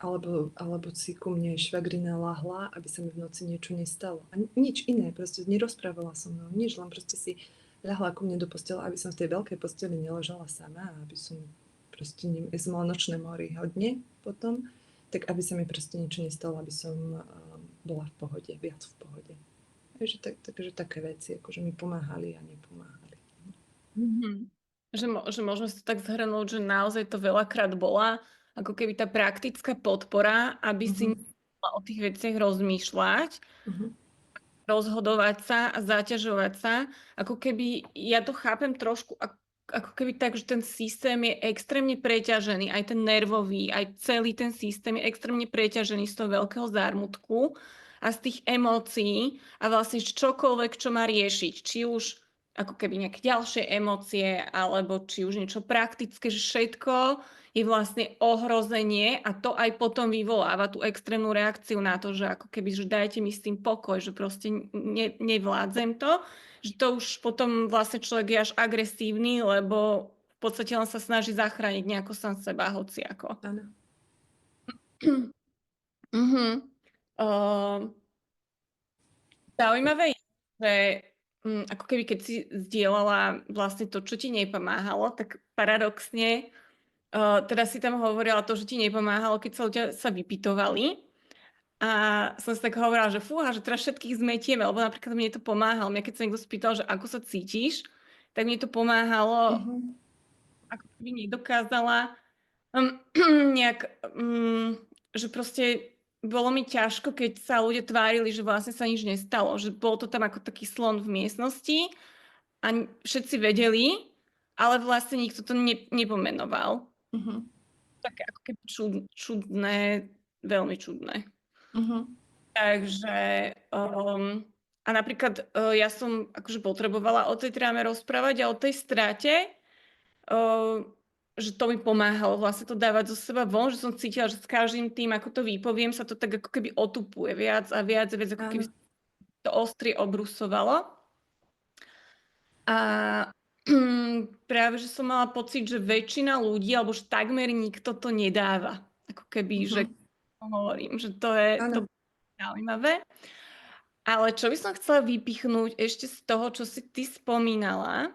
alebo si ku mne švagrina lahla, aby sa mi v noci niečo nestalo. A nič iné, proste nerozprávala som mnou, nič, len proste si ľahla ku mne do postele, aby som v tej veľkej posteli neležala sama, aby som proste, ja som mala nočné mory hodne potom, tak aby sa mi proste niečo nestalo, aby som bola v pohode, viac v pohode. Takže také veci, akože mi pomáhali a nepomáhali. Že môžeme si to tak zhrnúť, že naozaj to veľakrát bola ako keby tá praktická podpora, aby si nemusela o tých veciach rozmýšľať, rozhodovať sa a zaťažovať sa. Ako keby, ja to chápem trošku ako keby tak, že ten systém je extrémne preťažený, aj ten nervový, aj celý ten systém je extrémne preťažený z toho veľkého zármutku a z tých emócií a vlastne čokoľvek, čo má riešiť, či už ako keby nejaké ďalšie emócie, alebo či už niečo praktické, že všetko je vlastne ohrozenie a to aj potom vyvoláva tú extrémnu reakciu na to, že ako keby, že dajte mi s tým pokoj, že proste nevládzem to, že to už potom vlastne človek je až agresívny, lebo v podstate len sa snaží zachrániť nejako sám seba, hociako. Áno. Zaujímavé je, že ako keby keď si zdieľala vlastne to, čo ti nepomáhalo, tak paradoxne teda si tam hovorila to, že ti nepomáhalo, keď sa ľudia sa vypytovali. A som si tak hovorila, že fúha, že teraz všetkých zmetieme, lebo napríklad mne to pomáhalo. Mňa keď sa niekto spýtal, že ako sa cítiš, tak mne to pomáhalo, ako keby nedokázala nejak, že proste bolo mi ťažko, keď sa ľudia tvárili, že vlastne sa nič nestalo, že bol to tam ako taký slon v miestnosti a všetci vedeli, ale vlastne nikto to nepomenoval. Mhm. Také ako keby čudné, veľmi čudné. Mhm. Takže a napríklad ja som akože potrebovala o tej tráme rozprávať a o tej strate, uh, že to mi pomáhalo vlastne to dávať zo seba von, že som cítila, že s každým tým, ako to vypoviem, sa to tak ako keby otupuje viac a viac, ako keby Áno. to ostrie obrusovalo. A práve, že som mala pocit, že väčšina ľudí, alebo že takmer nikto to nedáva. Ako keby, že Mhm. hovorím, že to je to Áno. zaujímavé. Ale čo by som chcela vypichnúť ešte z toho, čo si ty spomínala,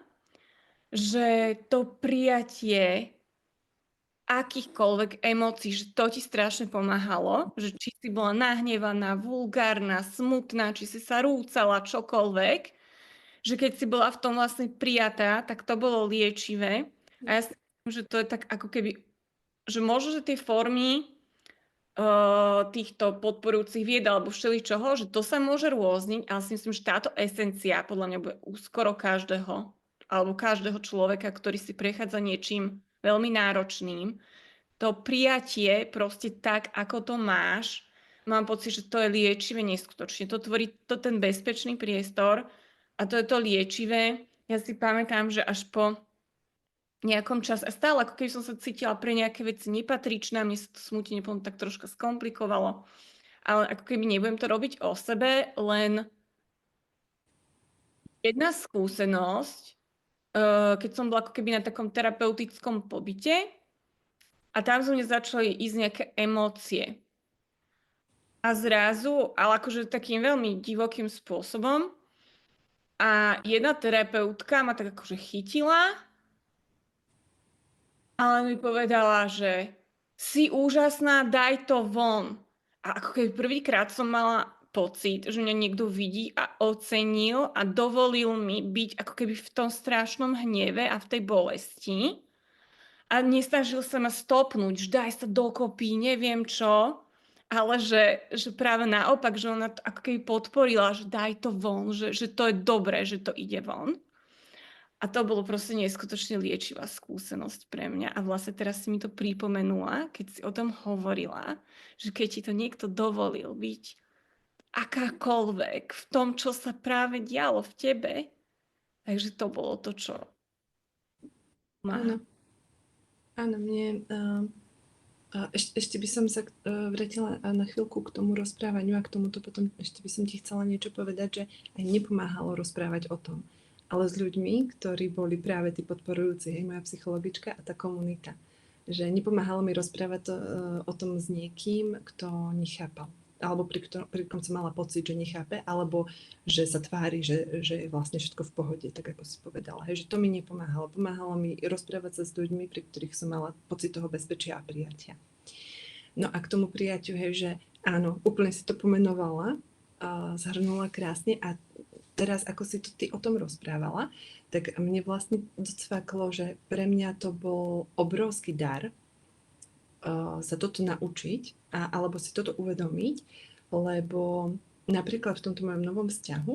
že to prijatie akýchkoľvek emócií, že to ti strašne pomáhalo, že či si bola nahnevaná, vulgárna, smutná, či si sa rúcala, čokoľvek, že keď si bola v tom vlastne prijatá, tak to bolo liečivé. A ja si myslím, že to je tak ako keby, že možno, že tie formy týchto podporujúcich vied alebo všeličoho, že to sa môže rôzniť, ale si myslím, že táto esencia podľa mňa bude úskoro každého alebo každého človeka, ktorý si prechádza niečím veľmi náročným. To prijatie proste tak, ako to máš, mám pocit, že to je liečivé neskutočne. To tvorí to ten bezpečný priestor a to je to liečivé. Ja si pamätám, že až po nejakom čase, a stále ako keby som sa cítila pre nejaké veci nepatričná, mne sa to smutne potom tak troška skomplikovalo, ale ako keby nebudem to robiť o sebe, len jedna skúsenosť, keď som bola ako keby na takom terapeutickom pobyte a tam zo mne začali ísť nejaké emócie. A zrazu, ale akože takým veľmi divokým spôsobom. A jedna terapeutka ma tak akože chytila, ale mi povedala, že si úžasná, daj to von. A ako keby prvýkrát som mala pocit, že mňa niekto vidí a ocenil a dovolil mi byť ako keby v tom strašnom hneve a v tej bolesti. A nesnažil sa ma stopnúť, že daj sa dokopy, neviem čo. Ale že práve naopak, že ona to ako keby podporila, že daj to von, že to je dobré, že to ide von. A to bolo proste neskutočne liečivá skúsenosť pre mňa. A vlastne teraz si mi to pripomenula, keď si o tom hovorila, že keď ti to niekto dovolil byť akákoľvek v tom, čo sa práve dialo v tebe, takže to bolo to, čo Áno. má. Áno, mne... ešte by som sa vrátila na chvíľku k tomu rozprávaniu a k tomuto potom ešte by som ti chcela niečo povedať, že aj nepomáhalo rozprávať o tom, ale s ľuďmi, ktorí boli práve tí podporujúci, hej, moja psychologička a tá komunita. Že nepomáhalo mi rozprávať to, o tom s niekým, kto nechápal. Alebo pri kom som mala pocit, že nechápe, alebo že sa tvári, že je vlastne všetko v pohode, tak ako si povedala. Hej, že to mi nepomáhalo. Pomáhalo mi rozprávať sa s ľuďmi, pri ktorých som mala pocit toho bezpečia a prijatia. No a k tomu prijaťu, hej, že áno, úplne si to pomenovala, zhrnula krásne a teraz, ako si to ty o tom rozprávala, tak mne vlastne docvaklo, že pre mňa to bol obrovský dar sa toto naučiť alebo si toto uvedomiť, lebo napríklad v tomto mojom novom vzťahu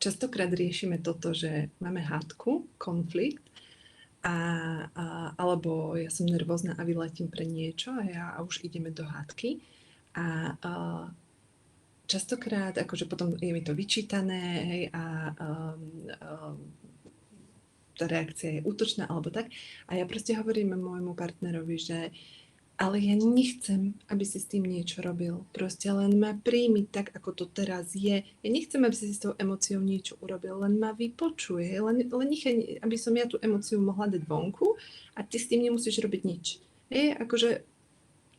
častokrát riešime toto, že máme hádku, konflikt alebo ja som nervózna a vyletím pre niečo a už ideme do hádky a častokrát akože potom je mi to vyčítané, hej, tá reakcia je útočná alebo tak. A ja proste hovorím môjmu partnerovi, že ale ja nechcem, aby si s tým niečo robil. Proste len ma príjmi tak, ako to teraz je. Ja nechcem, aby si s tou emóciou niečo urobil, len ma vypočuje. Len nechaj, aby som ja tú emóciu mohla dať vonku a ty s tým nemusíš robiť nič. Akože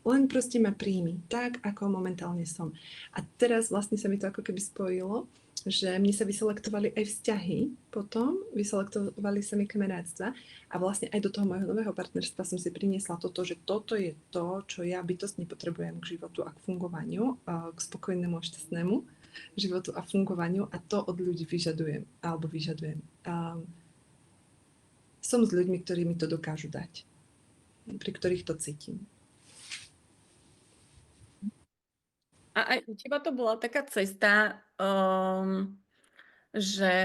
len proste ma príjmi, tak ako momentálne som. A teraz vlastne sa mi to ako keby spojilo, že mne sa vyselektovali aj vzťahy potom, vyselektovali sa mi kamarátstva a vlastne aj do toho môjho nového partnerstva som si priniesla toto, že toto je to, čo ja bytostne potrebujem k životu a k fungovaniu, k spokojnému a šťastnému životu a fungovaniu a to od ľudí vyžadujem. Som s ľuďmi, ktorí mi to dokážu dať, pri ktorých to cítim. A aj u teba to bola taká cesta, že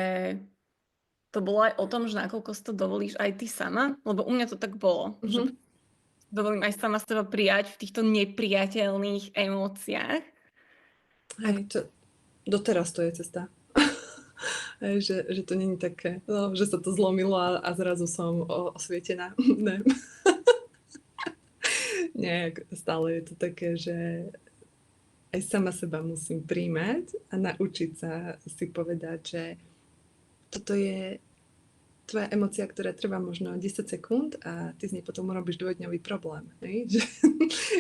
to bolo aj o tom, že nakoľko si to dovolíš aj ty sama? Lebo u mňa to tak bolo, že Mhm. dovolím aj sama seba prijať v týchto nepriateľných emóciách. Hej, doteraz to je cesta. Hej, že to není také, no, že sa to zlomilo a zrazu som osvietená. Ne. Nie, stále je to také, že aj sama seba musím príjmať a naučiť sa si povedať, že toto je tvoja emócia, ktorá trvá možno 10 sekúnd a ty z nej potom urobíš dvojdňový problém. Hej?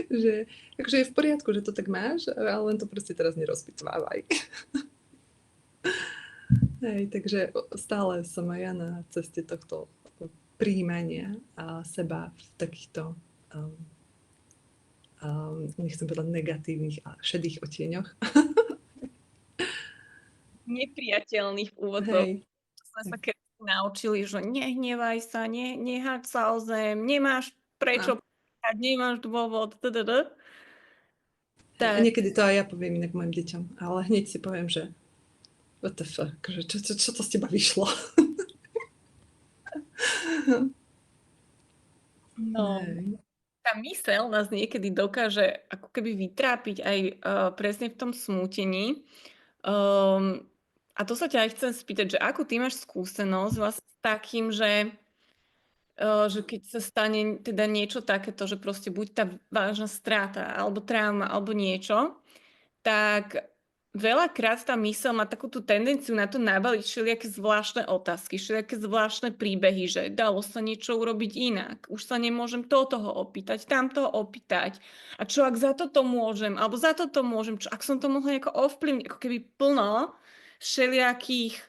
Že akože je v poriadku, že to tak máš, ale len to proste teraz nerozpitvávaj. Hej, takže stále som aj ja na ceste tohto príjmania seba v takýchto nechcem povedať negatívnych a šedých odtieňoch. Nepriateľných úvodov. Hej. Sme sa keď naučili, že nehnevaj sa, nehaď sa o zem, nemáš prečo plakať, nemáš dôvod, A Tak, niekedy to aj ja poviem inak mojim deťom, ale hneď si poviem, že what the fuck, že čo to z teba vyšlo? no, Hej. tá myseľ nás niekedy dokáže ako keby vytrápiť aj presne v tom smútení. A to sa ťa aj chcem spýtať, že ako ty máš skúsenosť vlastne s takým, že keď sa stane teda niečo takéto, že proste buď tá vážna strata, alebo trauma, alebo niečo, tak veľakrát tá myseľ má takú tú tendenciu na to nabaliť všelijaké zvláštne otázky, všelijaké zvláštne príbehy, že dalo sa niečo urobiť inak, už sa nemôžem toho opýtať, tamtoho opýtať. A čo ak za toto môžem, alebo za toto môžem, čo ak som to mohla nejako ovplyvniť, ako keby plno všelijakých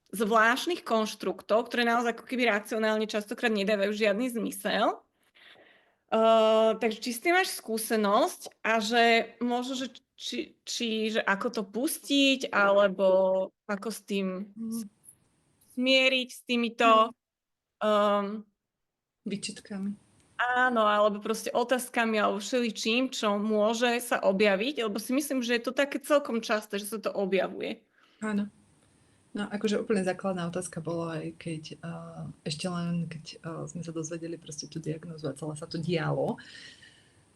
zvláštnych konštruktov, ktoré naozaj ako keby racionálne častokrát nedávajú žiadny zmysel. Takže či s tým máš skúsenosť a že možno, že že ako to pustiť, alebo ako s tým smieriť s týmito Výčitkami. áno, alebo proste otázkami alebo všeličím, čo môže sa objaviť, lebo si myslím, že je to také celkom časté, že sa to objavuje. Áno. No akože úplne základná otázka bola aj keď ešte len keď sme sa dozvedeli proste tú diagnózu a celé sa to dialo,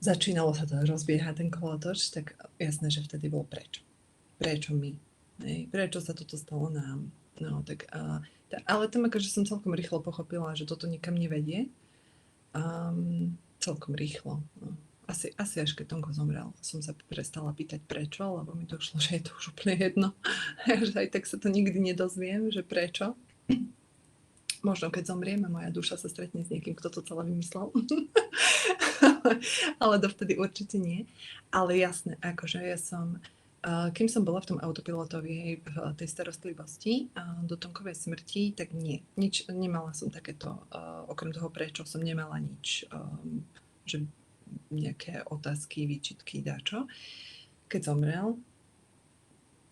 začínalo sa to rozbiehať ten kolotoč, tak jasné, že vtedy bolo prečo. Prečo my? Hej, prečo sa toto stalo nám? No tak ale tam akože som celkom rýchlo pochopila, že toto nikam nevedie. Celkom rýchlo. No. Asi až keď Tonko zomrel, som sa prestala pýtať prečo, lebo mi došlo, že je to už úplne jedno. Že aj tak sa to nikdy nedozviem, že prečo. Možno keď zomriem a moja duša sa stretne s niekým, kto to celé vymyslel. Ale dovtedy určite nie. Ale jasné, akože ja som, kým som bola v tom autopilotovi, v tej starostlivosti do Tonkovej smrti, tak nie. Nič, nemala som takéto, okrem toho prečo som nemala nič, že nejaké otázky, výčitky, dačo. Keď zomrel,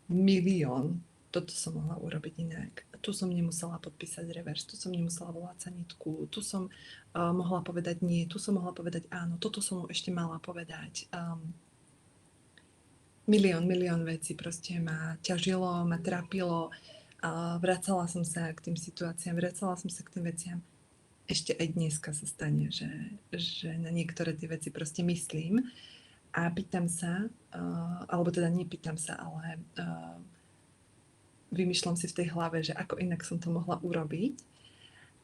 milión, toto som mohla urobiť inak. Tu som nemusela podpísať revers, tu som nemusela volať sanitku, tu som mohla povedať nie, tu som mohla povedať áno, toto som mu ešte mala povedať. Milión vecí proste ma ťažilo, ma trápilo, vracala som sa k tým situáciám, vracala som sa k tým veciam. Ešte aj dneska sa stane, že na niektoré tie veci proste myslím a pýtam sa, alebo teda nepýtam sa, ale vymýšľam si v tej hlave, že ako inak som to mohla urobiť,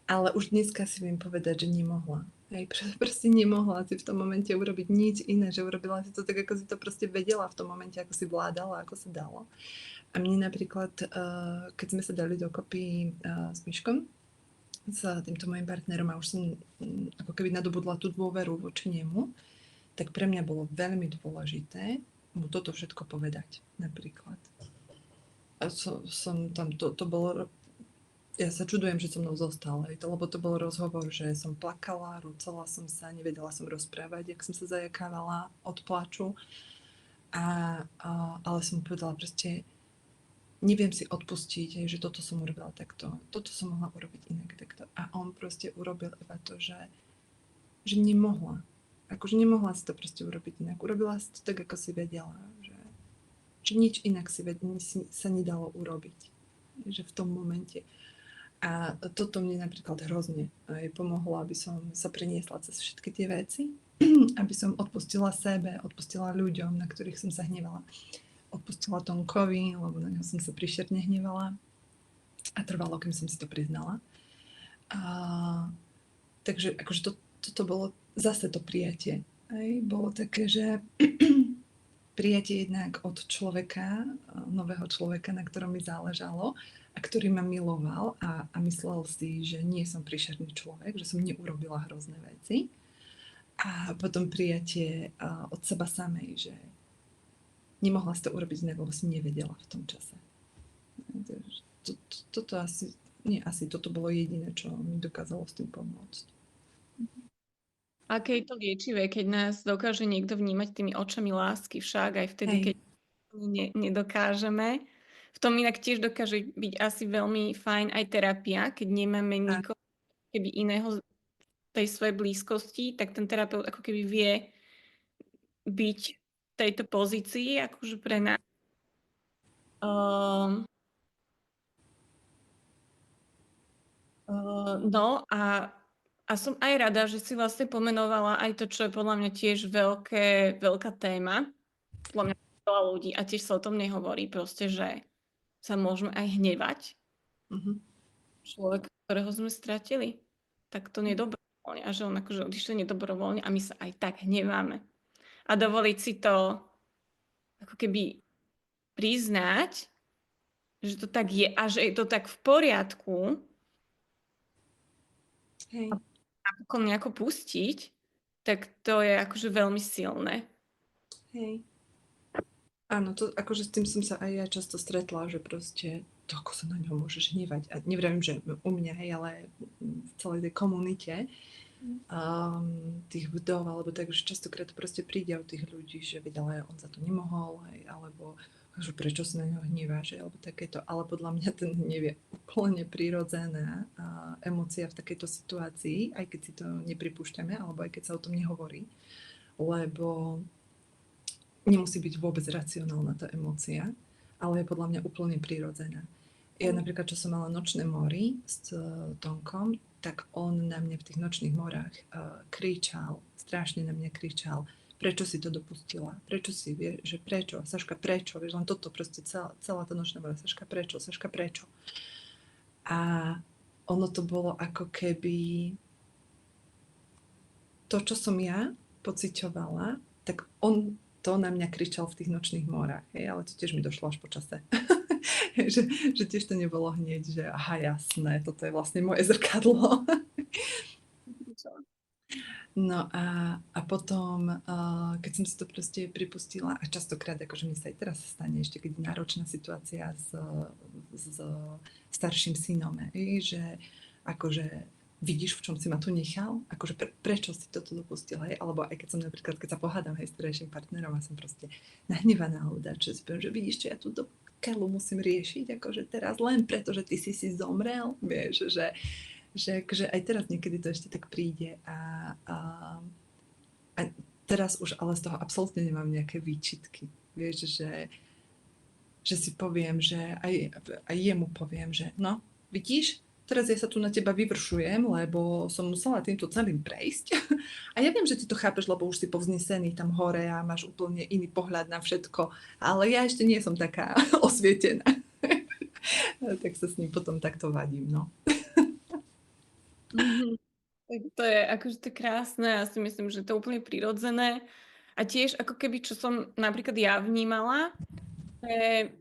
ale už dneska si viem povedať, že nemohla. Hej, proste nemohla si v tom momente urobiť nič iné, že urobila si to tak, ako si to proste vedela v tom momente, ako si vládala, ako sa dalo. A mne napríklad, keď sme sa dali dokopy s Miškom, s týmto mojim partnerom a už som ako keby nadobudla tú dôveru voči nemu, tak pre mňa bolo veľmi dôležité mu toto všetko povedať, napríklad. A som tam, to bolo, ja sa čudujem, že so mnou zostal, lebo to bol rozhovor, že som plakala, rúcala som sa, nevedela som rozprávať, jak som sa zajakávala od plaču, ale som povedala proste, neviem si odpustiť, že toto som urobila takto, toto som mohla urobiť inak takto. A on proste urobil iba to, že nemohla. Akože nemohla si to proste urobiť inak. Urobila si to tak, ako si vedela. Že nič inak sa nedalo urobiť. Že v tom momente. A toto mne napríklad hrozne aj pomohlo, aby som sa preniesla cez všetky tie veci, aby som odpustila sebe, odpustila ľuďom, na ktorých som sa hnevala. Odpustila Tomkovi, lebo na neho som sa príšerne hnevala a trvalo, kým som si to priznala. Takže akože toto bolo zase to prijatie. Bolo také, že prijatie jednak od človeka, nového človeka, na ktorom mi záležalo a ktorý ma miloval a myslel si, že nie som príšerný človek, že som neurobila hrozné veci. A potom prijatie od seba samej, že nemohla si to urobiť inak, lebo si nevedela v tom čase. Toto toto bolo jediné, čo mi dokázalo s tým pomôcť. Aké je to liečivé, keď nás dokáže niekto vnímať tými očami lásky, však aj vtedy, keď nedokážeme. V tom inak tiež dokáže byť asi veľmi fajn aj terapia, keď nemáme nikoho keby iného tej svojej blízkosti, tak ten terapeut ako keby vie byť v tejto pozícii, akože pre nás. No a som aj rada, že si vlastne pomenovala aj to, čo je podľa mňa tiež veľká téma. Podľa mňa veľa ľudí a tiež sa o tom nehovorí proste, že sa môžeme aj hnevať. Človek, ktorého sme stratili, tak to nedobrovoľne a že on akože odišiel nedobrovoľne a my sa aj tak hneváme. A dovoliť si to ako keby priznať, že to tak je a že je to tak v poriadku, a napokon nejako pustiť, tak to je akože veľmi silné. Hej. Áno, to akože s tým som sa aj ja často stretla, že proste to, ako sa na ňo môžeš hnevať. A neviem, že u mňa, hej, ale v celej tej komunite tých vdov, alebo tak, že častokrát to proste príde od tých ľudí, že veď, ale on za to nemohol, hej, alebo že prečo sa na ňo hneváš, alebo takéto. Ale podľa mňa ten hnev je úplne prirodzená emócia v takejto situácii, aj keď si to nepripúšťame, alebo aj keď sa o tom nehovorí. Lebo nemusí byť vôbec racionálna tá emócia, ale je podľa mňa úplne prirodzená. Ja napríklad, čo som mala nočné mory s Tomkom, tak on na mňa v tých nočných morách kričal, strašne na mňa kričal, prečo si to dopustila, prečo si, vieš, že prečo, Saška, prečo, vieš, len toto proste celá tá nočná mora, Saška, prečo. A ono to bolo ako keby to, čo som ja pociťovala, tak on to na mňa kričal v tých nočných morách, hej, ale to tiež mi došlo až po čase. že tiež to nebolo hneď, že aha, jasné, toto je vlastne moje zrkadlo. No a potom, keď som si to proste pripustila, a častokrát, akože mi sa aj teraz stane, ešte keď je náročná situácia s starším synom, že akože vidíš, v čom si ma tu nechal? Akože prečo si toto dopustil, hej? Alebo aj keď som napríklad, keď sa pohádam, hej, s terajším partnerom a som proste nahnevaná, že si poviem, že vidíš, čo ja tu do keľu musím riešiť, akože teraz len preto, že ty si zomrel, vieš, že akože aj teraz niekedy to ešte tak príde a teraz už ale z toho absolútne nemám nejaké výčitky, vieš, že si poviem, že aj jemu poviem, že no, vidíš, teraz ja sa tu na teba vyvršujem, lebo som musela týmto celým prejsť. A ja viem, že ty to chápeš, lebo už si povznesený tam hore a máš úplne iný pohľad na všetko, ale ja ešte nie som taká osvietená. Tak sa s ním potom takto vadím, no. Tak to je akože to krásne, ja si myslím, že to je úplne prirodzené. A tiež ako keby, čo som napríklad ja vnímala, že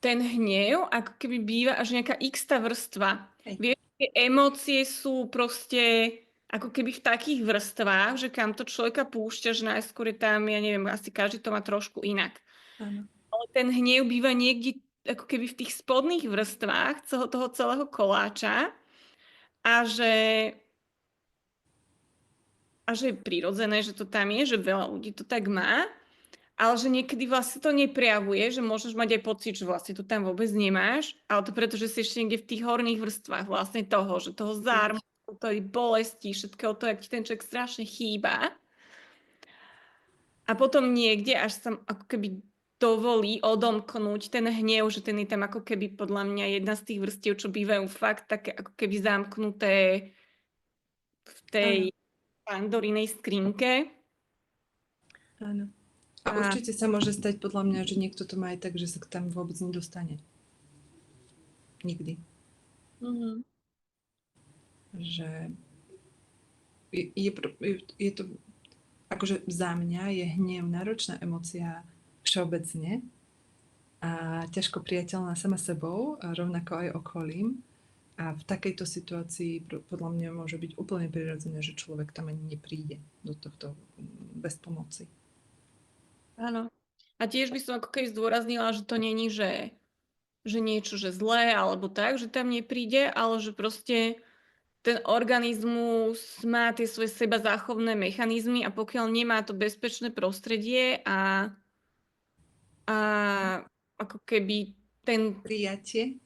ten hnev ako keby býva až nejaká x-tá vrstva. Vieš, tie emócie sú proste ako keby v takých vrstvách, že kam to človeka púšťa, že najskôr je tam, ja neviem, asi každý to má trošku inak. Áno. Ale ten hnev býva niekde ako keby v tých spodných vrstvách toho celého koláča a že je prirodzené, že to tam je, že veľa ľudí to tak má, ale že niekedy vlastne to neprejavuje, že môžeš mať aj pocit, že vlastne to tam vôbec nemáš, ale to preto, že si ešte niekde v tých horných vrstvách vlastne toho, že toho zármu, tej bolesti, všetkého to, jak ti ten človek strašne chýba. A potom niekde, až sa ako keby dovolí odomknúť ten hnev, že ten je tam ako keby podľa mňa jedna z tých vrstiev, čo bývajú fakt také ako keby zamknuté v tej Áno, Pandorinej skrinke. áno. A A určite sa môže stať podľa mňa, že niekto to má aj tak, že sa tam vôbec nedostane. Nikdy. Mhm. Že je to, akože za mňa je hnev náročná emócia všeobecne a ťažko priateľná sama sebou, a rovnako aj okolím. A v takejto situácii podľa mňa môže byť úplne prirodzené, že človek tam ani nepríde do tohto bez pomoci. áno. A tiež by som ako keby zdôraznila, že to není, že niečo, že zlé alebo tak, že tam nepríde, ale že proste ten organizmus má tie svoje seba záchovné mechanizmy a pokiaľ nemá to bezpečné prostredie a ako keby ten Prijatie.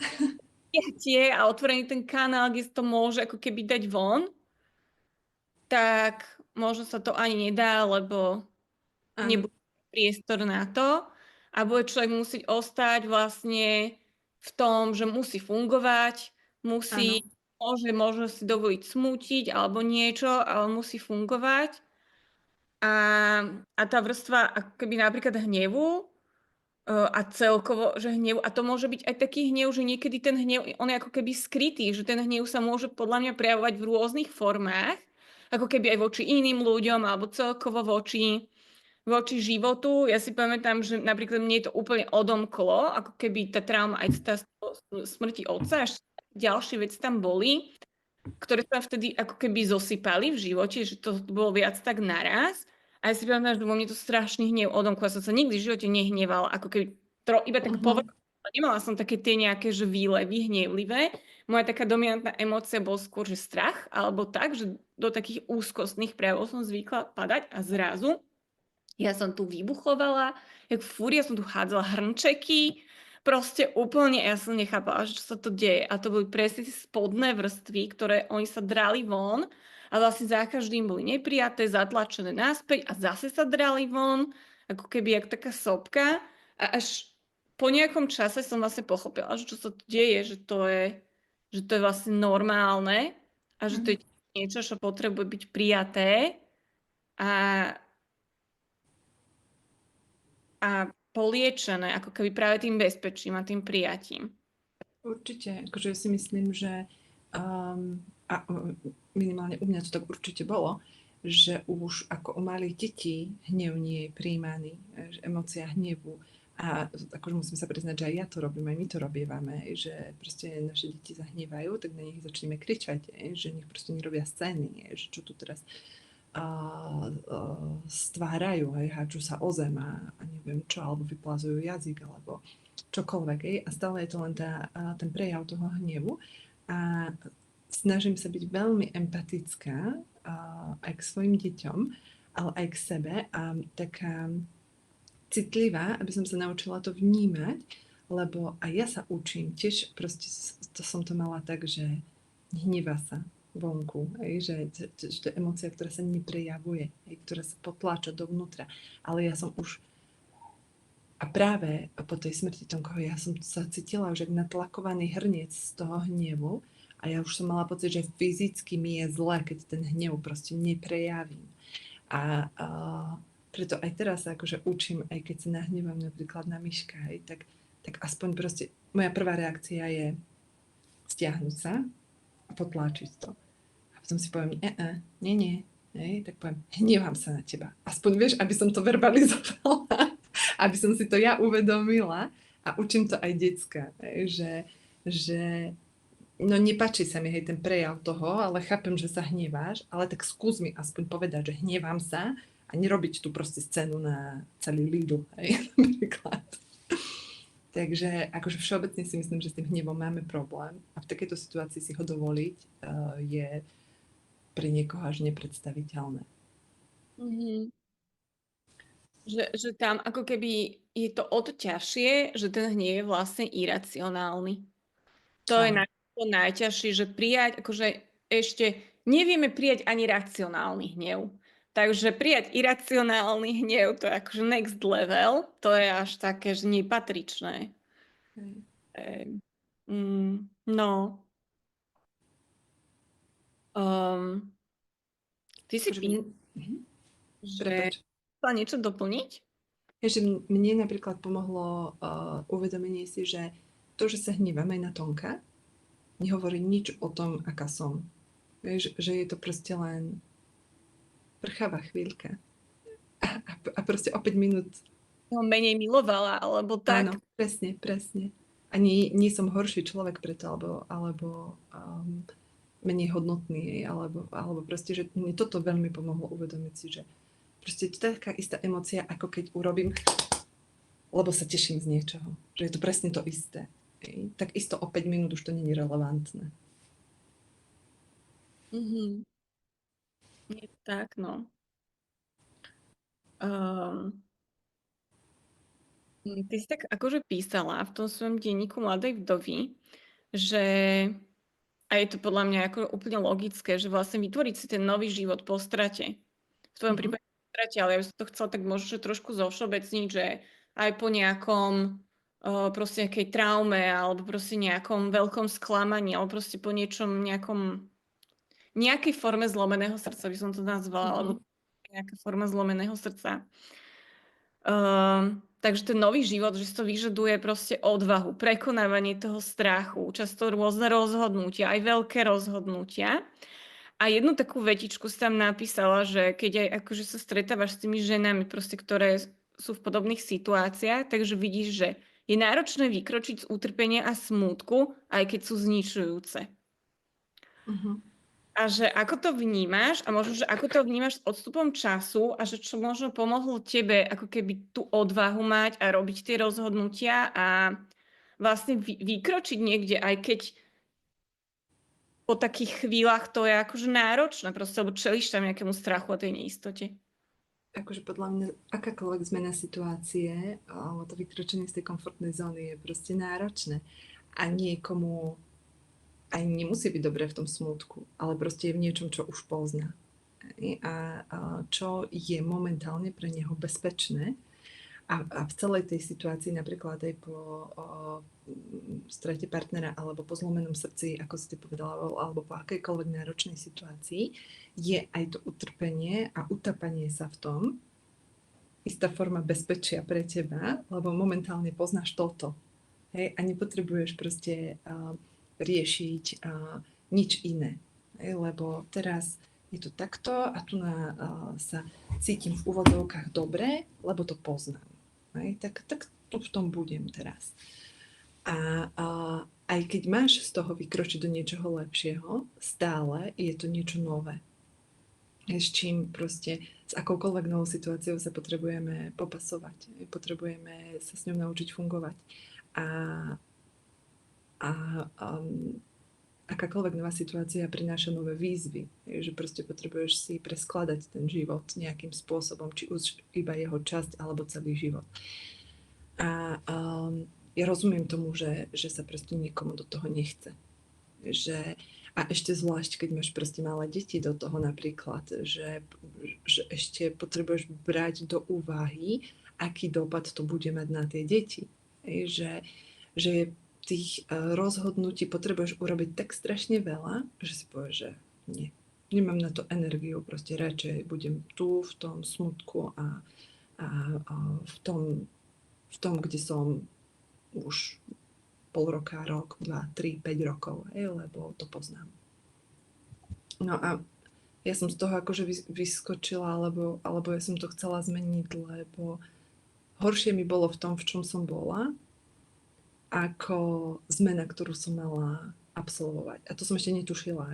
prijatie a otvorený ten kanál, kde sa to môže ako keby dať von, tak možno sa to ani nedá, lebo Áno, nebude priestor na to a bude človek musieť ostať vlastne v tom, že musí fungovať, áno. môže si dovoliť smútiť alebo niečo, ale musí fungovať. A, a tá vrstva ako keby napríklad hnevu a celkovo, že hnev, a to môže byť aj taký hnev, že niekedy ten hnev, on je ako keby skrytý, že ten hnev sa môže podľa mňa prejavovať v rôznych formách, ako keby aj voči iným ľuďom alebo celkovo voči životu. Ja si pamätám, že napríklad mne to úplne odomklo, ako keby tá trauma aj tá smrti otca, až ďalšie veci tam boli, ktoré sa vtedy ako keby zosypali v živote, že to bolo viac tak naraz. A ja si pamätám, že vo mne to strašný hnev odomklo. Ja som sa nikdy v živote nehnevala, ako keby iba tak Uh-huh. povrchne. Nemala som také tie nejaké, že výlevy hnevlivé. Moja taká dominantná emócia bol skôr, že strach, alebo tak, že do takých úzkostných prejavov som zvykla padať a zrazu ja som tu vybuchovala, jak fúria, som tu hádzala hrnčeky, proste úplne, ja som nechápala, že čo sa to deje. A to boli presne tie spodné vrstvy, ktoré oni sa drali von a vlastne za každým boli neprijaté, zatlačené naspäť a zase sa drali von, ako keby jak taká sopka. A až po nejakom čase som vlastne pochopila, že čo sa tu deje, že to je vlastne normálne a že to Uh-huh. je niečo, čo potrebuje byť prijaté. A a poliečené ako keby práve tým bezpečím a tým prijatím. Určite, akože ja si myslím, že minimálne u mňa to tak určite bolo, že už ako u malých detí hnev nie je príjmaný, že emócia hnevu. A akože musím sa priznať, že aj ja to robím, aj my to robievame, že proste naše deti zahnevajú, tak na nich začneme kričať, že nech proste nerobia scény, že čo tu teraz stvárajú, háču sa o zem a neviem čo, alebo vyplazujú jazyk, alebo čokoľvek. A stále je to len ten prejav toho hnevu. A snažím sa byť veľmi empatická aj k svojim deťom, ale aj k sebe a taká citlivá, aby som sa naučila to vnímať, lebo aj ja sa učím. Tiež proste to som to mala tak, že hnevá sa vonku, že to je emócia, ktorá sa neprejavuje, ktorá sa potláča dovnútra. Ale ja som už a práve po tej smrti Tonkoho ja som sa cítila už ako natlakovaný hrniec z toho hnevu a ja už som mala pocit, že fyzicky mi je zle, keď ten hnev proste neprejavím. A preto aj teraz sa akože učím, aj keď sa nahnevám napríklad na Myška, tak aspoň proste moja prvá reakcia je stiahnuť sa a potláčiť to. A potom si poviem, nie, tak poviem, hnevam sa na teba. Aspoň vieš, aby som to verbalizovala, aby som si to ja uvedomila a učím to aj decka, že no nepáči sa mi ten prejav toho, ale chápem, že sa hneváš, ale tak skús mi aspoň povedať, že hnevám sa a nerobiť tu proste scénu na celý Lidl, napríklad. Takže akože všeobecne si myslím, že s tým hnevom máme problém a v takejto situácii si ho dovoliť je pre niekoho až nepredstaviteľné. Mhm. Že tam ako keby je to o to ťažšie, že ten hnev je vlastne iracionálny. To je Áno. to najťažšie, že prijať, akože ešte nevieme prijať ani racionálny hnev. Takže prijať iracionálny hnev, to je akože next level, to je až také, že nepatričné. Hej. No, um, ty si Akože mhm. že Prepáč. chcela niečo doplniť? Je, že mne napríklad pomohlo uvedomenie si, že to, že sa hneváme na Tonka, nehovorí nič o tom, aká som. Vieš, že je to proste len prchavá chvíľka. A proste o 5 minút. Ho menej milovala, alebo tak. Áno, presne, presne. A nie som horší človek preto, alebo menej hodnotný, alebo proste, že mne toto veľmi pomohlo uvedomiť si, že proste to je taká istá emócia, ako keď urobím, lebo sa teším z niečoho. Že je to presne to isté. Tak isto o 5 minút už to nie je relevantné. Mhm. Je to tak, no. Um, ty si tak akože písala v tom svojom denníku Mladej vdovy, že a je to podľa mňa ako úplne logické, že vlastne vytvoriť si ten nový život po strate. V tvojom Mhm. prípade po strate, ale ja by som to chcela tak možno že trošku zovšeobecniť, že aj po nejakom proste nejakej traume alebo proste nejakom veľkom sklamaní alebo proste po niečom nejakej forme zlomeného srdca by som to nazvala, alebo Mhm. nejaká forma zlomeného srdca. Takže ten nový život, že si to vyžaduje proste odvahu, prekonávanie toho strachu, často rôzne rozhodnutia, aj veľké rozhodnutia. A jednu takú vetičku si tam napísala, že keď aj akože sa stretávaš s tými ženami, proste, ktoré sú v podobných situáciách, takže vidíš, že je náročné vykročiť z utrpenia a smútku, aj keď sú zničujúce. Mhm. A že ako to vnímaš a možno, že ako to vnímaš s odstupom času a že čo možno pomohlo tebe ako keby tú odvahu mať a robiť tie rozhodnutia a vlastne vykročiť niekde, aj keď po takých chvíľach to je akože náročné, proste, lebo čelíš tam nejakému strachu a tej neistote. Akože podľa mňa akákoľvek zmena situácie alebo to vykročenie z tej komfortnej zóny je proste náročné. A niekomu aj nemusí byť dobré v tom smútku, ale proste je v niečom, čo už pozná. A čo je momentálne pre neho bezpečné. A v celej tej situácii, napríklad aj po strate partnera alebo po zlomenom srdci, ako si ty povedala, alebo po akejkoľvek náročnej situácii, je aj to utrpenie a utapanie sa v tom istá forma bezpečia pre teba, lebo momentálne poznáš toto. Hej? A nepotrebuješ proste riešiť nič iné. Hej? Lebo teraz je to takto a tu sa cítim v úvodzovkách dobre, lebo to poznám. Hej? Tak tu v tom budem teraz. A aj keď máš z toho vykročiť do niečoho lepšieho, stále je to niečo nové. S čím proste, s akoukoľvek novou situáciou sa potrebujeme popasovať. Potrebujeme sa s ňou naučiť fungovať. A, a akákoľvek nová situácia prináša nové výzvy. Že proste potrebuješ si preskladať ten život nejakým spôsobom, či už iba jeho časť, alebo celý život. A ja rozumiem tomu, že sa proste nikomu do toho nechce. A ešte zvlášť, keď máš proste malé deti do toho napríklad, že ešte potrebuješ brať do úvahy, aký dopad to bude mať na tie deti. Že tých rozhodnutí potrebuješ urobiť tak strašne veľa, že si povieš, že nie. Nemám na to energiu, proste radšej budem tu, v tom smutku a v tom, kde som už pol roka, rok, 2, 3, 5 rokov, lebo to poznám. No a ja som z toho akože vyskočila, alebo ja som to chcela zmeniť, lebo horšie mi bolo v tom, v čom som bola, ako zmena, ktorú som mala absolvovať. A to som ešte netušila,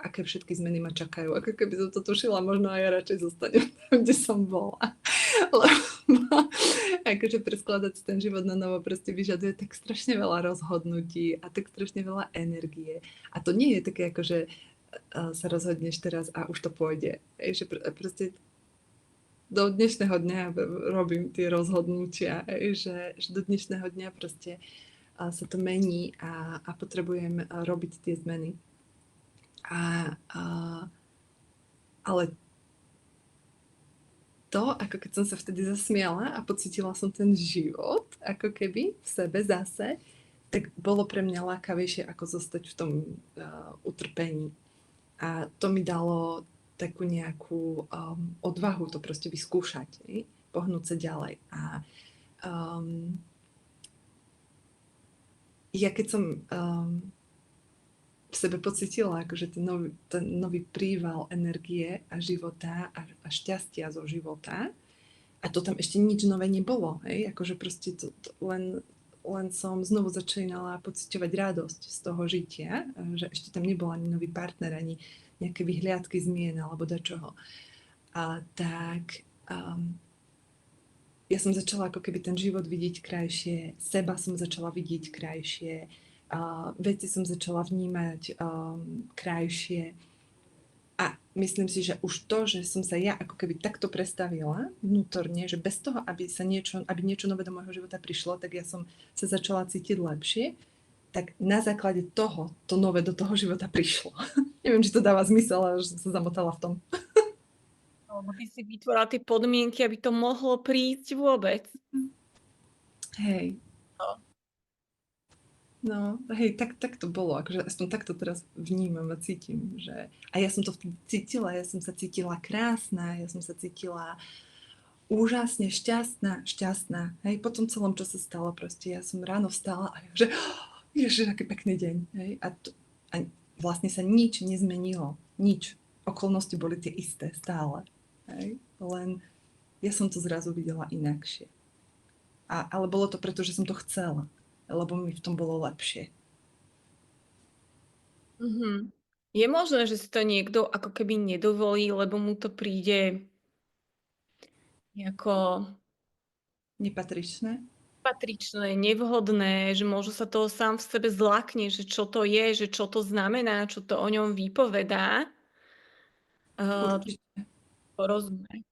aké všetky zmeny ma čakajú. Ako keby som to tušila, možno aj ja radšej zostanem tam, kde som bola. Lebo akože preskladať ten život na novo proste vyžaduje tak strašne veľa rozhodnutí a tak strašne veľa energie. A to nie je také ako, že sa rozhodneš teraz a už to pôjde. Že proste do dnešného dňa robím tie rozhodnutia, že do dnešného dňa proste sa to mení a potrebujem robiť tie zmeny. Ale to, ako keď som sa vtedy zasmiala a pocítila som ten život, ako keby v sebe zase, tak bolo pre mňa lákavejšie, ako zostať v tom utrpení. A to mi dalo takú nejakú odvahu to proste vyskúšať, pohnúť sa ďalej. A ja keď som v sebe pocítila akože ten nový príval energie a života a šťastia zo života, a to tam ešte nič nové nebolo, hej? Akože proste len som znovu začínala pociťovať radosť z toho žitia, že ešte tam nebol ani nový partner, ani nejaké vyhliadky zmien alebo dačoho. A tak ja som začala ako keby ten život vidieť krajšie, seba som začala vidieť krajšie, veci som začala vnímať krajšie. A myslím si, že už to, že som sa ja ako keby takto prestavila vnútorne, že bez toho, aby niečo nové do môjho života prišlo, tak ja som sa začala cítiť lepšie, tak na základe toho to nové do toho života prišlo. Neviem, či to dáva zmysel, ale že som sa zamotala v tom. Lebo ty si vytvorila tie podmienky, aby to mohlo prísť vôbec. Hej. No, hej, tak to bolo, akože aspoň takto teraz vnímam a cítim, že... A ja som to vtedy cítila, ja som sa cítila krásna, ja som sa cítila úžasne šťastná, hej, po tom celom, čo sa stalo proste, ja som ráno vstala a ja, že ježiš, aký pekný deň, hej, a vlastne sa nič nezmenilo, nič, okolnosti boli tie isté stále, hej, len ja som to zrazu videla inakšie. Ale bolo to preto, že som to chcela, lebo mi v tom bolo lepšie. Je možné, že si to niekto ako keby nedovolí, lebo mu to príde nejako Nepatričné? patričné, nevhodné, že možno sa toho sám v sebe zlakne, že čo to je, že čo to znamená, čo to o ňom vypovedá. Určite. To rozumie.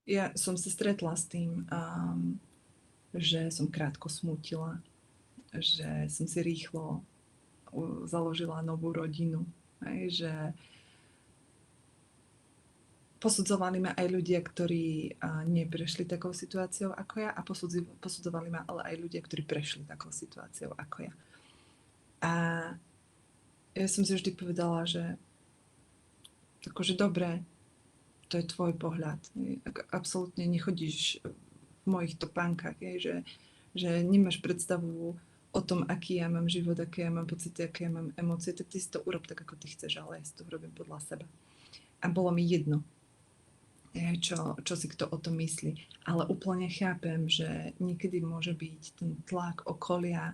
Ja som sa stretla s tým, že som krátko smútila, že som si rýchlo založila novú rodinu, hej, že posudzovali ma aj ľudia, ktorí neprešli takou situáciou ako ja, a posudzovali ma ale aj ľudia, ktorí prešli takou situáciou ako ja. A ja som si vždy povedala, že akože dobre, to je tvoj pohľad. Absolútne nechodíš v mojich topánkach, že nemáš predstavu o tom, aký ja mám život, aké ja mám pocity, aké ja mám emócie, tak ty si to urob tak, ako ty chceš, ale ja si to robím podľa seba. A bolo mi jedno, čo si kto o tom myslí. Ale úplne chápem, že niekedy môže byť ten tlak okolia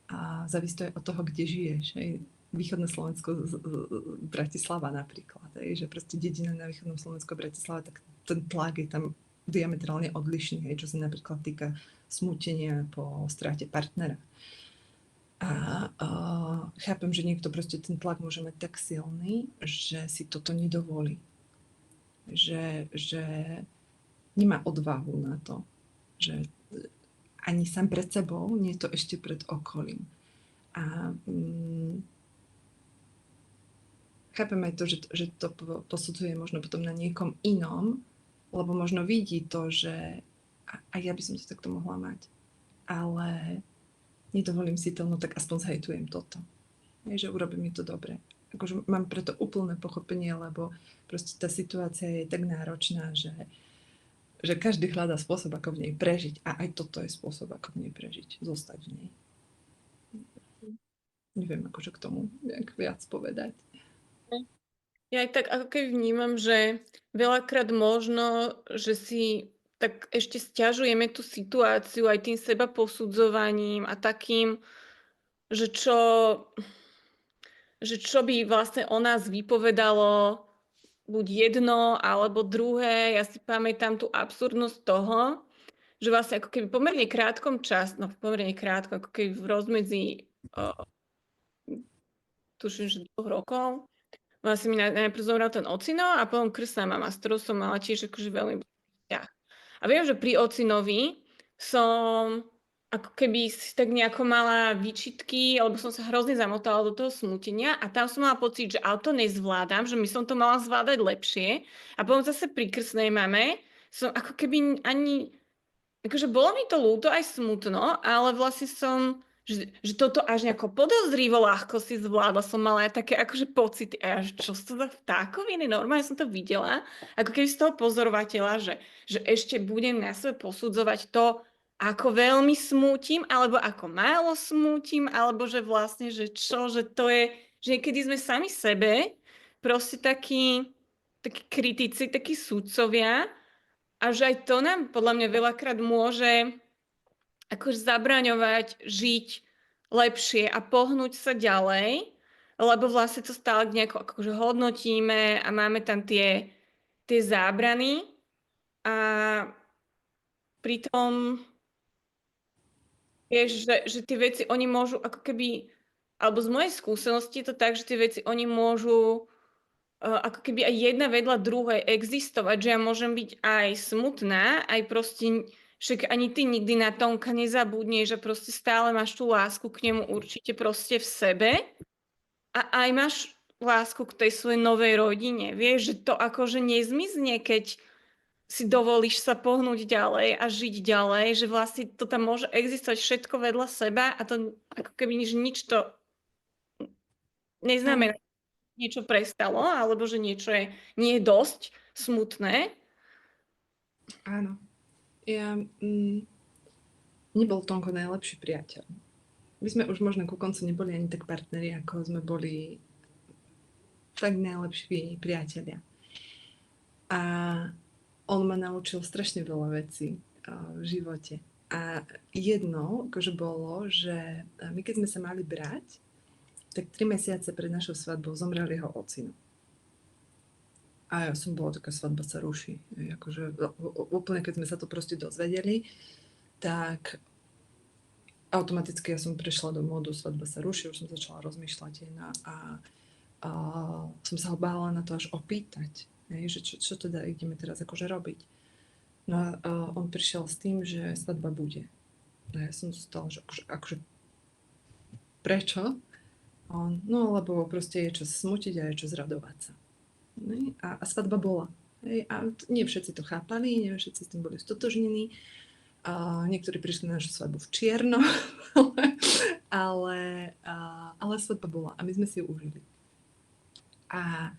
a závisí to aj od toho, kde žiješ. Východné Slovensko, Bratislava napríklad, že proste dedina na východnom Slovensku, Bratislava, tak ten tlak je tam diametrálne odlišný, čo sa napríklad týka smútenia po strate partnera. A chápem, že niekto proste ten tlak môže mať tak silný, že si toto nedovolí. Že nemá odvahu na to, že ani sám pred sebou, nie to ešte pred okolím. A chápem aj to, že to posudzuje možno potom na niekom inom, lebo možno vidí to, že a ja by som to takto mohla mať. Ale nedovolím si to, no tak aspoň zhejtujem toto. Že urobím mi to dobre. Akože mám preto úplné pochopenie, lebo proste tá situácia je tak náročná, že každý hľadá spôsob, ako v nej prežiť. A aj toto je spôsob, ako v nej prežiť. Zostať v nej. Neviem, akože k tomu nejak viac povedať. Ja aj tak ako keby vnímam, že veľakrát možno, že si tak ešte sťažujeme tú situáciu aj tým seba posudzovaním a takým, že čo by vlastne o nás vypovedalo buď jedno alebo druhé. Ja si pamätám tú absurdnosť toho, že vlastne ako keby pomerne krátkom čase, no pomerne krátko, ako keby v rozmedzi tuším, že 2 rokov, vlastne mi najprv zomrel ten ocino a potom krstná mama, s ktorou som mala tiež akože veľmi vzťah. A viem, že pri ocinovi som ako keby si tak nejako mala výčitky, alebo som sa hrozne zamotala do toho smútenia a tam som mala pocit, že ale to nezvládam, že my som to mala zvládať lepšie. A potom zase pri krstnej mame som ako keby ani, akože bolo mi to ľúto aj smutno, ale vlastne že toto až nejako podozrivo ľahko si zvládla, som mala aj také akože pocity, a ja, že čo sú za vtákoviny, normálne som to videla, ako keby z toho pozorovateľa, že ešte budem na sebe posudzovať to, ako veľmi smútim, alebo ako málo smútim, alebo že vlastne, že čo, že to je, že niekedy sme sami sebe proste takí kritici, takí sudcovia, a že aj to nám podľa mňa veľakrát môže akože zabraňovať žiť lepšie a pohnúť sa ďalej, lebo vlastne to stále nejako akože hodnotíme a máme tam tie zábrany a pritom vieš, že tie veci oni môžu ako keby, alebo z mojej skúsenosti je to tak, že tie veci oni môžu ako keby aj jedna vedľa druhej existovať, že ja môžem byť aj smutná, aj proste, však ani ty nikdy na Tonka nezabudneš, že proste stále máš tú lásku k nemu určite proste v sebe a aj máš lásku k tej svojej novej rodine. Vieš, že to akože nezmizne, keď si dovolíš sa pohnúť ďalej a žiť ďalej, že vlastne to tam môže existovať všetko vedľa seba a to ako keby nič to Áno, neznamená, niečo prestalo, alebo že niečo nie je dosť smutné. áno. Ja, nebol Tonko najlepší priateľ. My sme už možno ku koncu neboli ani tak partneri, ako sme boli fakt najlepší priatelia. A on ma naučil strašne veľa vecí v živote. A jedno akože bolo, že my keď sme sa mali brať, tak 3 mesiace pred našou svadbou zomrel jeho ocino. A ja som bola taká, svadba sa ruší. Akože, úplne keď sme sa to proste dozvedeli, tak automaticky ja som prešla do módu svadba sa ruší, už som začala rozmýšľať a som sa ho bála na to až opýtať, že čo teda ideme teraz akože robiť. No a on prišiel s tým, že svadba bude. A ja som zostala, že akože prečo? No lebo proste je čas smutiť a je čas radovať sa. A svadba bola. A nie všetci to chápali, nie všetci s tým boli stotožnení. Niektorí prišli na našu svadbu v čierno, ale svadba bola a my sme si ju užili. A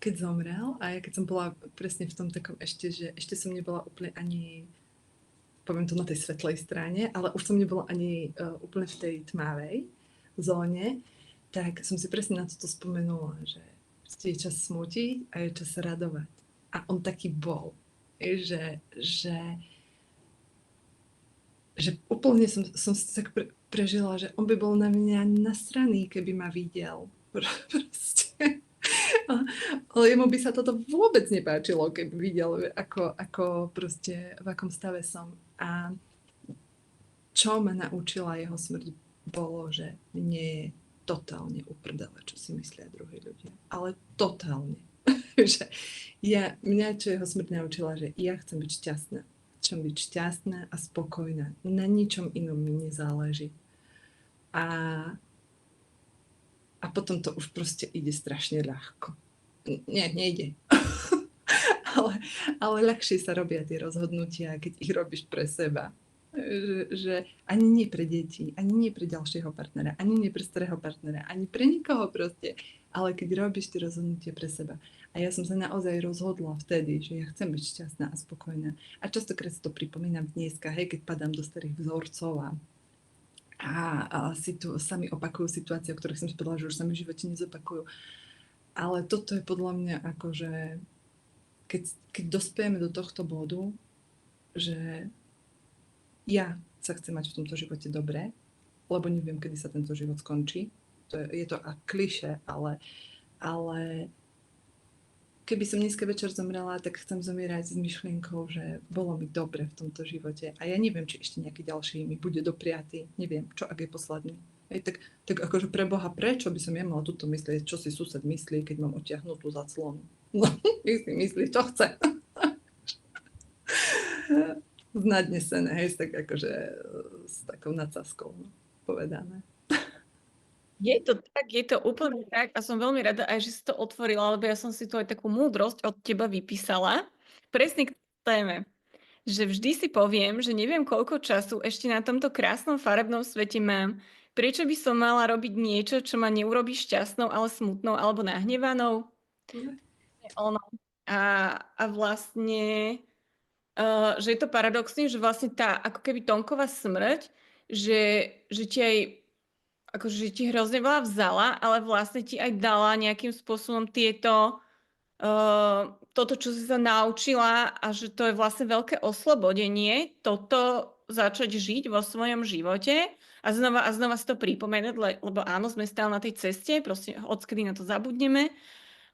keď zomrel, a ja keď som bola presne v tom takom že ešte som nebola úplne ani, poviem to na tej svetlej strane, ale už som nebola ani úplne v tej tmavej zóne, tak som si presne na toto spomenula, že je čas smútiť a je čas sa radovať. A on taký bol, že úplne som si tak prežila, že on by bol na mňa nasraný, keby ma videl. Proste. Ale jemu by sa toto vôbec nepáčilo, keby videl, ako proste, v akom stave som. A čo ma naučila jeho smrť, bolo, že mne je totálne uprdele, čo si myslia druhí ľudia. Ale totálne. Že mňa, čo jeho smrť naučila, že ja chcem byť šťastná. Chcem byť šťastná a spokojná. Na ničom inom mi nezáleží. A potom to už proste ide strašne ľahko. Nie, nejde. ale ľahšie sa robia tie rozhodnutia, keď ich robíš pre seba. Že ani nie pre deti, ani nie pre ďalšieho partnera, ani nie pre starého partnera, ani pre nikoho proste. Ale keď robíš tie rozhodnutia pre seba. A ja som sa naozaj rozhodla vtedy, že ja chcem byť šťastná a spokojná. A častokrát si to pripomínam dneska, keď padám do starých vzorcov a sa mi opakujú situácie, o ktorých som si povedala, že už sa mi v živote nezopakujú. Ale toto je podľa mňa akože, keď dospejeme do tohto bodu, že ja sa chcem mať v tomto živote dobre, lebo neviem, kedy sa tento život skončí. Je to klišé, ale keby som dneska večer zomrela, tak chcem zomierať s myšlienkou, že bolo mi dobre v tomto živote. A ja neviem, či ešte nejaký ďalší mi bude dopriatý. Neviem, čo ak je posledný. Tak akože pre Boha, prečo by som ja mala túto myslieť, čo si sused myslí, keď mám odtiahnutú zaclonu? No, myslí, čo chce. Znadnesené, tak akože s takou nadsázkou povedané. Je to tak, je to úplne tak a som veľmi rada aj, že si to otvorila, lebo ja som si tu aj takú múdrosť od teba vypísala presne k téme, že vždy si poviem, že neviem, koľko času ešte na tomto krásnom farebnom svete mám. Prečo by som mala robiť niečo, čo ma neurobí šťastnou, ale smutnou alebo nahnevanou? Ono. A, a vlastne, že je to paradoxné, že vlastne tá ako keby Tomková smrť, že ti aj akože že ti hrozne veľa vzala, ale vlastne ti aj dala nejakým spôsobom toto, čo si sa naučila a že to je vlastne veľké oslobodenie, toto začať žiť vo svojom živote a znova si to pripomenúť, lebo áno, sme stále na tej ceste, proste odkedy na to zabudneme,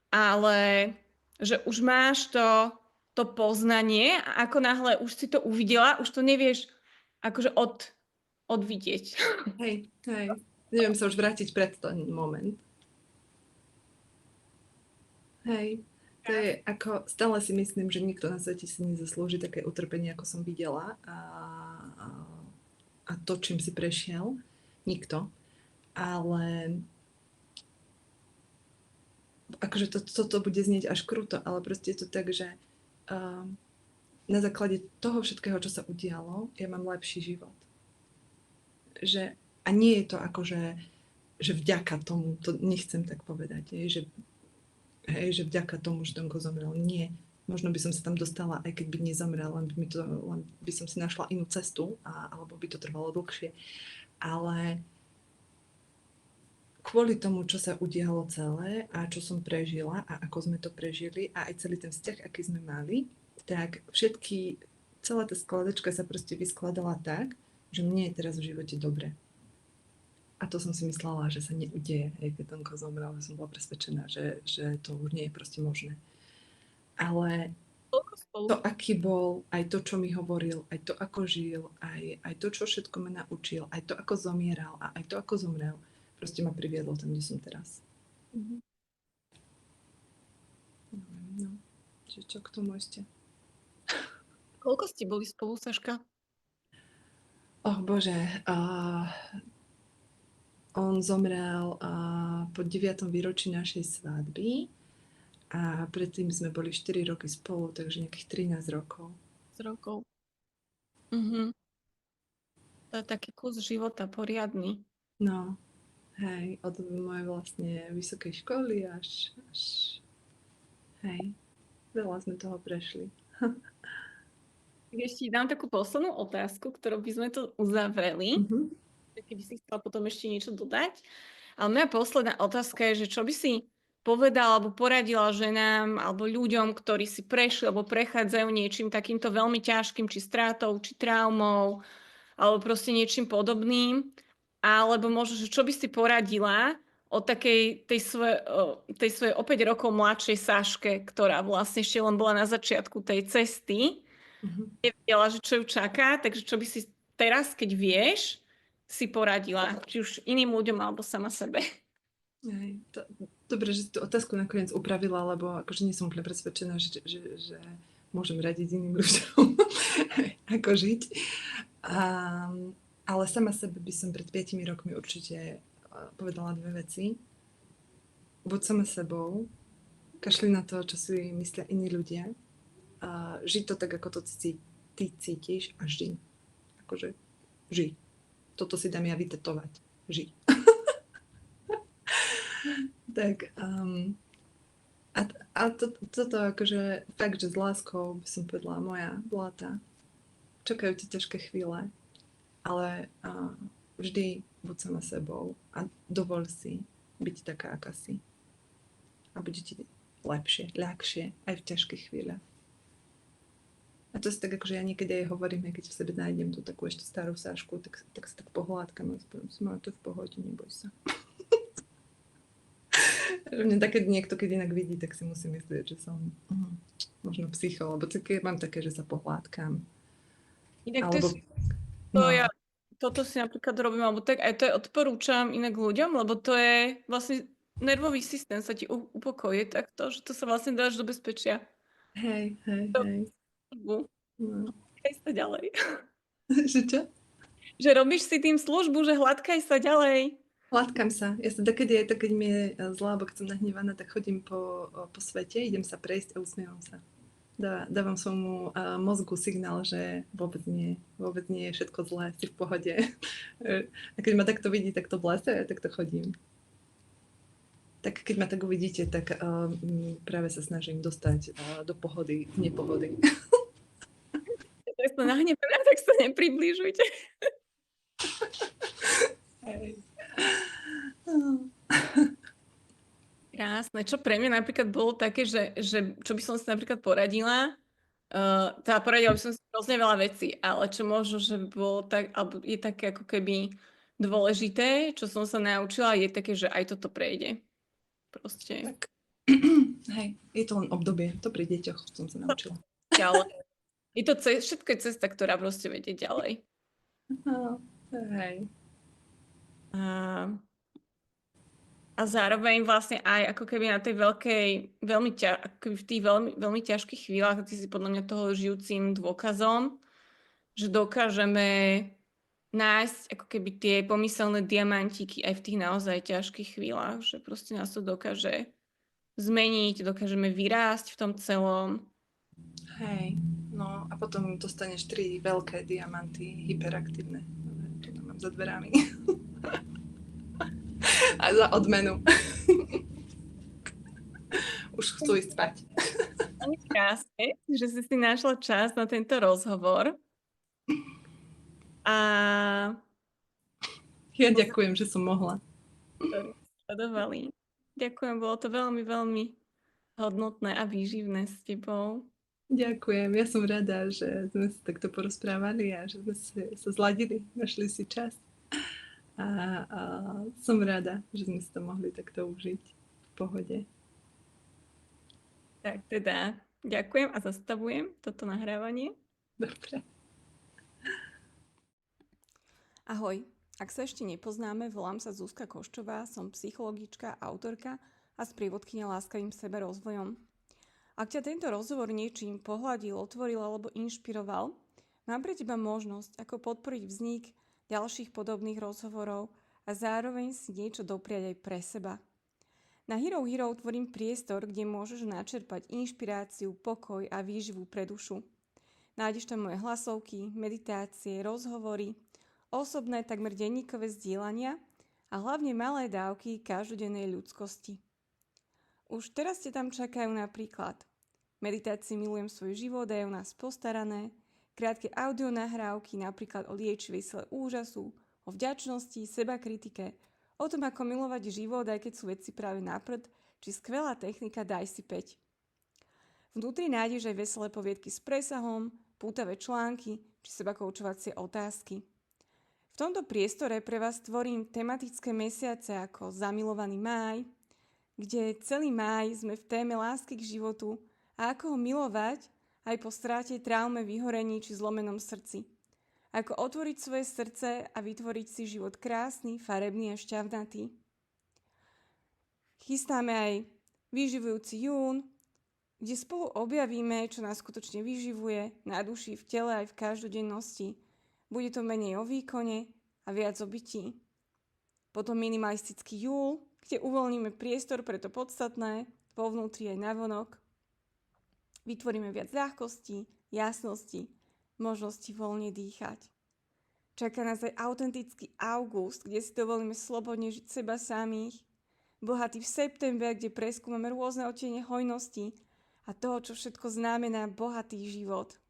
ale že už máš to poznanie a ako náhle už si to uvidela, už to nevieš akože odvidieť. Hej, hej. Neviem sa už vrátiť pred ten moment. Hej. To je ako, stále si myslím, že nikto na svete si nezaslúži také utrpenie, ako som videla a to, čím si prešiel. Nikto. Ale akože toto bude znieť až kruto, ale proste je to tak, že na základe toho všetkého, čo sa udialo, ja mám lepší život. Že, a nie je to ako, že vďaka tomu, to nechcem tak povedať, že vďaka tomu, že Tonko zomrel. Nie. Možno by som sa tam dostala, aj keď by nezomrel, len by som si našla inú cestu, alebo by to trvalo dlhšie. Ale kvôli tomu, čo sa udialo celé a čo som prežila a ako sme to prežili a aj celý ten vzťah, aký sme mali, tak celá tá skladačka sa proste vyskladala tak, že mne je teraz v živote dobre. A to som si myslela, že sa neudeje, keď Tonko zomrel, že som bola presvedčená, že to už nie je proste možné. Ale to, aký bol, aj to, čo mi hovoril, aj to, ako žil, aj to, čo všetko ma naučil, aj to, ako zomieral a aj to, ako zomrel, proste ma priviedlo tam, kde som teraz. No, čiže čo k tomu ešte? Koľko ste boli spolu, Saška? Bože, on zomrel po 9. výročí našej svadby a predtým sme boli 4 roky spolu, takže nejakých 13 rokov. To je taký kus života poriadny. No, hej, od mojej vlastne vysokej školy až hej, veľa sme toho prešli. Ešte dám takú poslednú otázku, ktorou by sme to uzavreli. Keby si chcela potom ešte niečo dodať. Ale moja posledná otázka je, že čo by si povedala alebo poradila ženám alebo ľuďom, ktorí si prešli alebo prechádzajú niečím takýmto veľmi ťažkým, či stratou, či traumou, alebo proste niečím podobným. Alebo možno, že čo by si poradila o tej svojej o 5 rokov mladšej Saške, ktorá vlastne ešte len bola na začiatku tej cesty. Nevedela, že čo ju čaká, takže čo by si teraz, keď vieš, si poradila, či už iným ľuďom alebo sama sebe. Dobre, že si tú otázku nakoniec upravila, lebo akože nie som úplne presvedčená, že môžem radiť iným ľuďom, ako žiť. Ale sama sebe by som pred 5 rokmi určite povedala 2 veci. Buď sama sebou, kašli na to, čo si myslia iní ľudia, žiť to tak, ako to ty cítiš a žij. Akože žij. Toto si dám ja vytetovať. Žij. Tak toto akože fakt, že s láskou by som povedala moja blata. Čakajú ti ťažké chvíle, ale vždy buď sama sebou a dovol si byť taká, aká si. A bude ti lepšie, ľahšie aj v ťažkých chvíľach. A to si tak akože ja niekedy aj hovorím, keď v sebe nájdem tú takú ešte starú Sášku, tak sa tak pohľadkam a poviem si, to je v pohode, neboj sa. Mňa také niekto, keď inak vidí, tak si musí myslieť, že som možno psycho, lebo mám také, že sa pohľadkám. Inak toto si napríklad robím, alebo tak aj to odporúčam inak ľuďom, lebo to je vlastne nervový systém sa ti upokojí takto, že to sa vlastne dáš do bezpečia. Hej. No. Hladkaj sa ďalej. Že čo? Že robíš si tým službu, že hladkaj sa ďalej. Hladkám sa. Ja sa takedy aj keď mi je zlá, alebo keď som nahnevaná, tak chodím po svete, idem sa prejsť a usmievam sa. Dávam svojmu mozgu signál, že vôbec nie je všetko zlé, si v pohode. A keď ma takto vidí, tak to blese, tak to chodím. Tak keď ma tak uvidíte, tak práve sa snažím dostať do pohody, nepohody. Tak sa nahnevaná, tak sa nepribližujte. Hej. Krásne. Čo pre mňa napríklad bolo také, že čo by som si napríklad poradila, poradila by som si hrozne veľa vecí, ale čo možno, že by bolo tak, alebo je také ako keby dôležité, čo som sa naučila, je také, že aj toto prejde. Proste. Tak, hej, je to len obdobie, to pri deťoch som sa naučila. Ďalej. Je to všetko je cesta, ktorá proste vedie ďalej. Hej. A zároveň vlastne aj ako keby na tej v tých veľmi ťažkých chvíľach, ty si podľa mňa toho žijúcim dôkazom, že dokážeme nájsť ako keby tie pomyselné diamantíky aj v tých naozaj ťažkých chvíľach, že proste nás to dokáže zmeniť, dokážeme vyrásť v tom celom. Hej, no a potom dostaneš 3 veľké diamanty, hyperaktívne. Tu mám za dverami. A za odmenu. Už chcú ísť spať. Krásne, že si našla čas na tento rozhovor. A ja ďakujem, že som mohla. Sledovali. Ďakujem, bolo to veľmi, veľmi hodnotné a výživné s tebou. Ďakujem, ja som rada, že sme sa takto porozprávali a že sme sa zladili, našli si čas. A som rada, že sme si to mohli takto užiť v pohode. Tak teda ďakujem a zastavujem toto nahrávanie. Dobre. Ahoj, ak sa ešte nepoznáme, volám sa Zuzka Koščová, som psychologička, autorka a sprievodkyňa láskavým seberozvojom. Ak ťa tento rozhovor niečím pohľadil, otvoril alebo inšpiroval, mám pre teba možnosť, ako podporiť vznik ďalších podobných rozhovorov a zároveň si niečo dopriať aj pre seba. Na Hero Hero tvorím priestor, kde môžeš načerpať inšpiráciu, pokoj a výživu pre dušu. Nájdeš tam moje hlasovky, meditácie, rozhovory, osobné takmer denníkové zdieľania a hlavne malé dávky každodennej ľudskosti. Už teraz te tam čakajú napríklad meditácie Milujem svoj život a je o nás postarané, krátke audionahrávky napríklad o liečivej sile úžasu, o vďačnosti, sebakritike, o tom, ako milovať život, aj keď sú veci práve na prd, či skvelá technika Daj si 5. Vnútri nájdeš aj veselé poviedky s presahom, pútavé články, či sebakoučovacie otázky. V tomto priestore pre vás tvorím tematické mesiace ako Zamilovaný máj, kde celý máj sme v téme lásky k životu a ako ho milovať aj po stráte, traume, vyhorení či zlomenom srdci. Ako otvoriť svoje srdce a vytvoriť si život krásny, farebný a šťavnatý. Chystáme aj vyživujúci jún, kde spolu objavíme, čo nás skutočne vyživuje na duši, v tele aj v každodennosti. Bude to menej o výkone a viac o bytí. Potom minimalistický júl, kde uvoľníme priestor pre to podstatné, vo vnútri aj navonok. Vytvoríme viac ľahkosti, jasnosti, možnosti voľne dýchať. Čaká nás aj autentický august, kde si dovolíme slobodne žiť seba samých. Bohatý v september, kde preskúmame rôzne odtiene hojnosti a toho, čo všetko znamená bohatý život.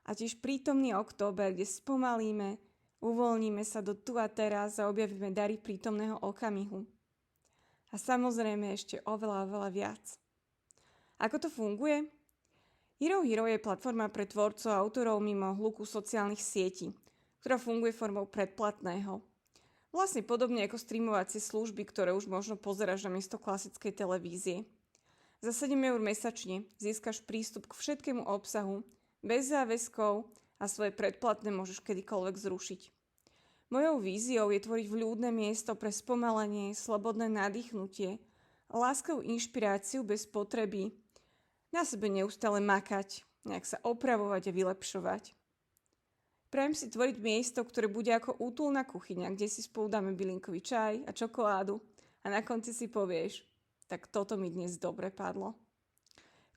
A tiež prítomný október, kde spomalíme, uvoľníme sa do tu a teraz a objavíme dary prítomného okamihu. A samozrejme ešte oveľa viac. Ako to funguje? Hero Hero je platforma pre tvorcov a autorov mimo hluku sociálnych sietí, ktorá funguje formou predplatného. Vlastne podobne ako streamovacie služby, ktoré už možno pozeráš namiesto klasickej televízie. Za 7 eur mesačne získaš prístup k všetkému obsahu, bez záväzkov a svoje predplatné môžeš kedykoľvek zrušiť. Mojou víziou je tvoriť vľúdne miesto pre spomalenie, slobodné nadýchnutie a láskavú inšpiráciu bez potreby na sebe neustále makať, nejak sa opravovať a vylepšovať. Prajem si tvoriť miesto, ktoré bude ako útulná kuchyňa, kde si spolu dáme bylinkový čaj a čokoládu a na konci si povieš, tak toto mi dnes dobre padlo.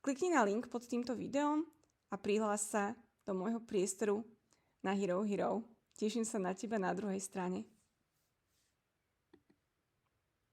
Klikni na link pod týmto videom a prihlás sa do môjho priestoru na Hero Hero. Teším sa na teba na druhej strane.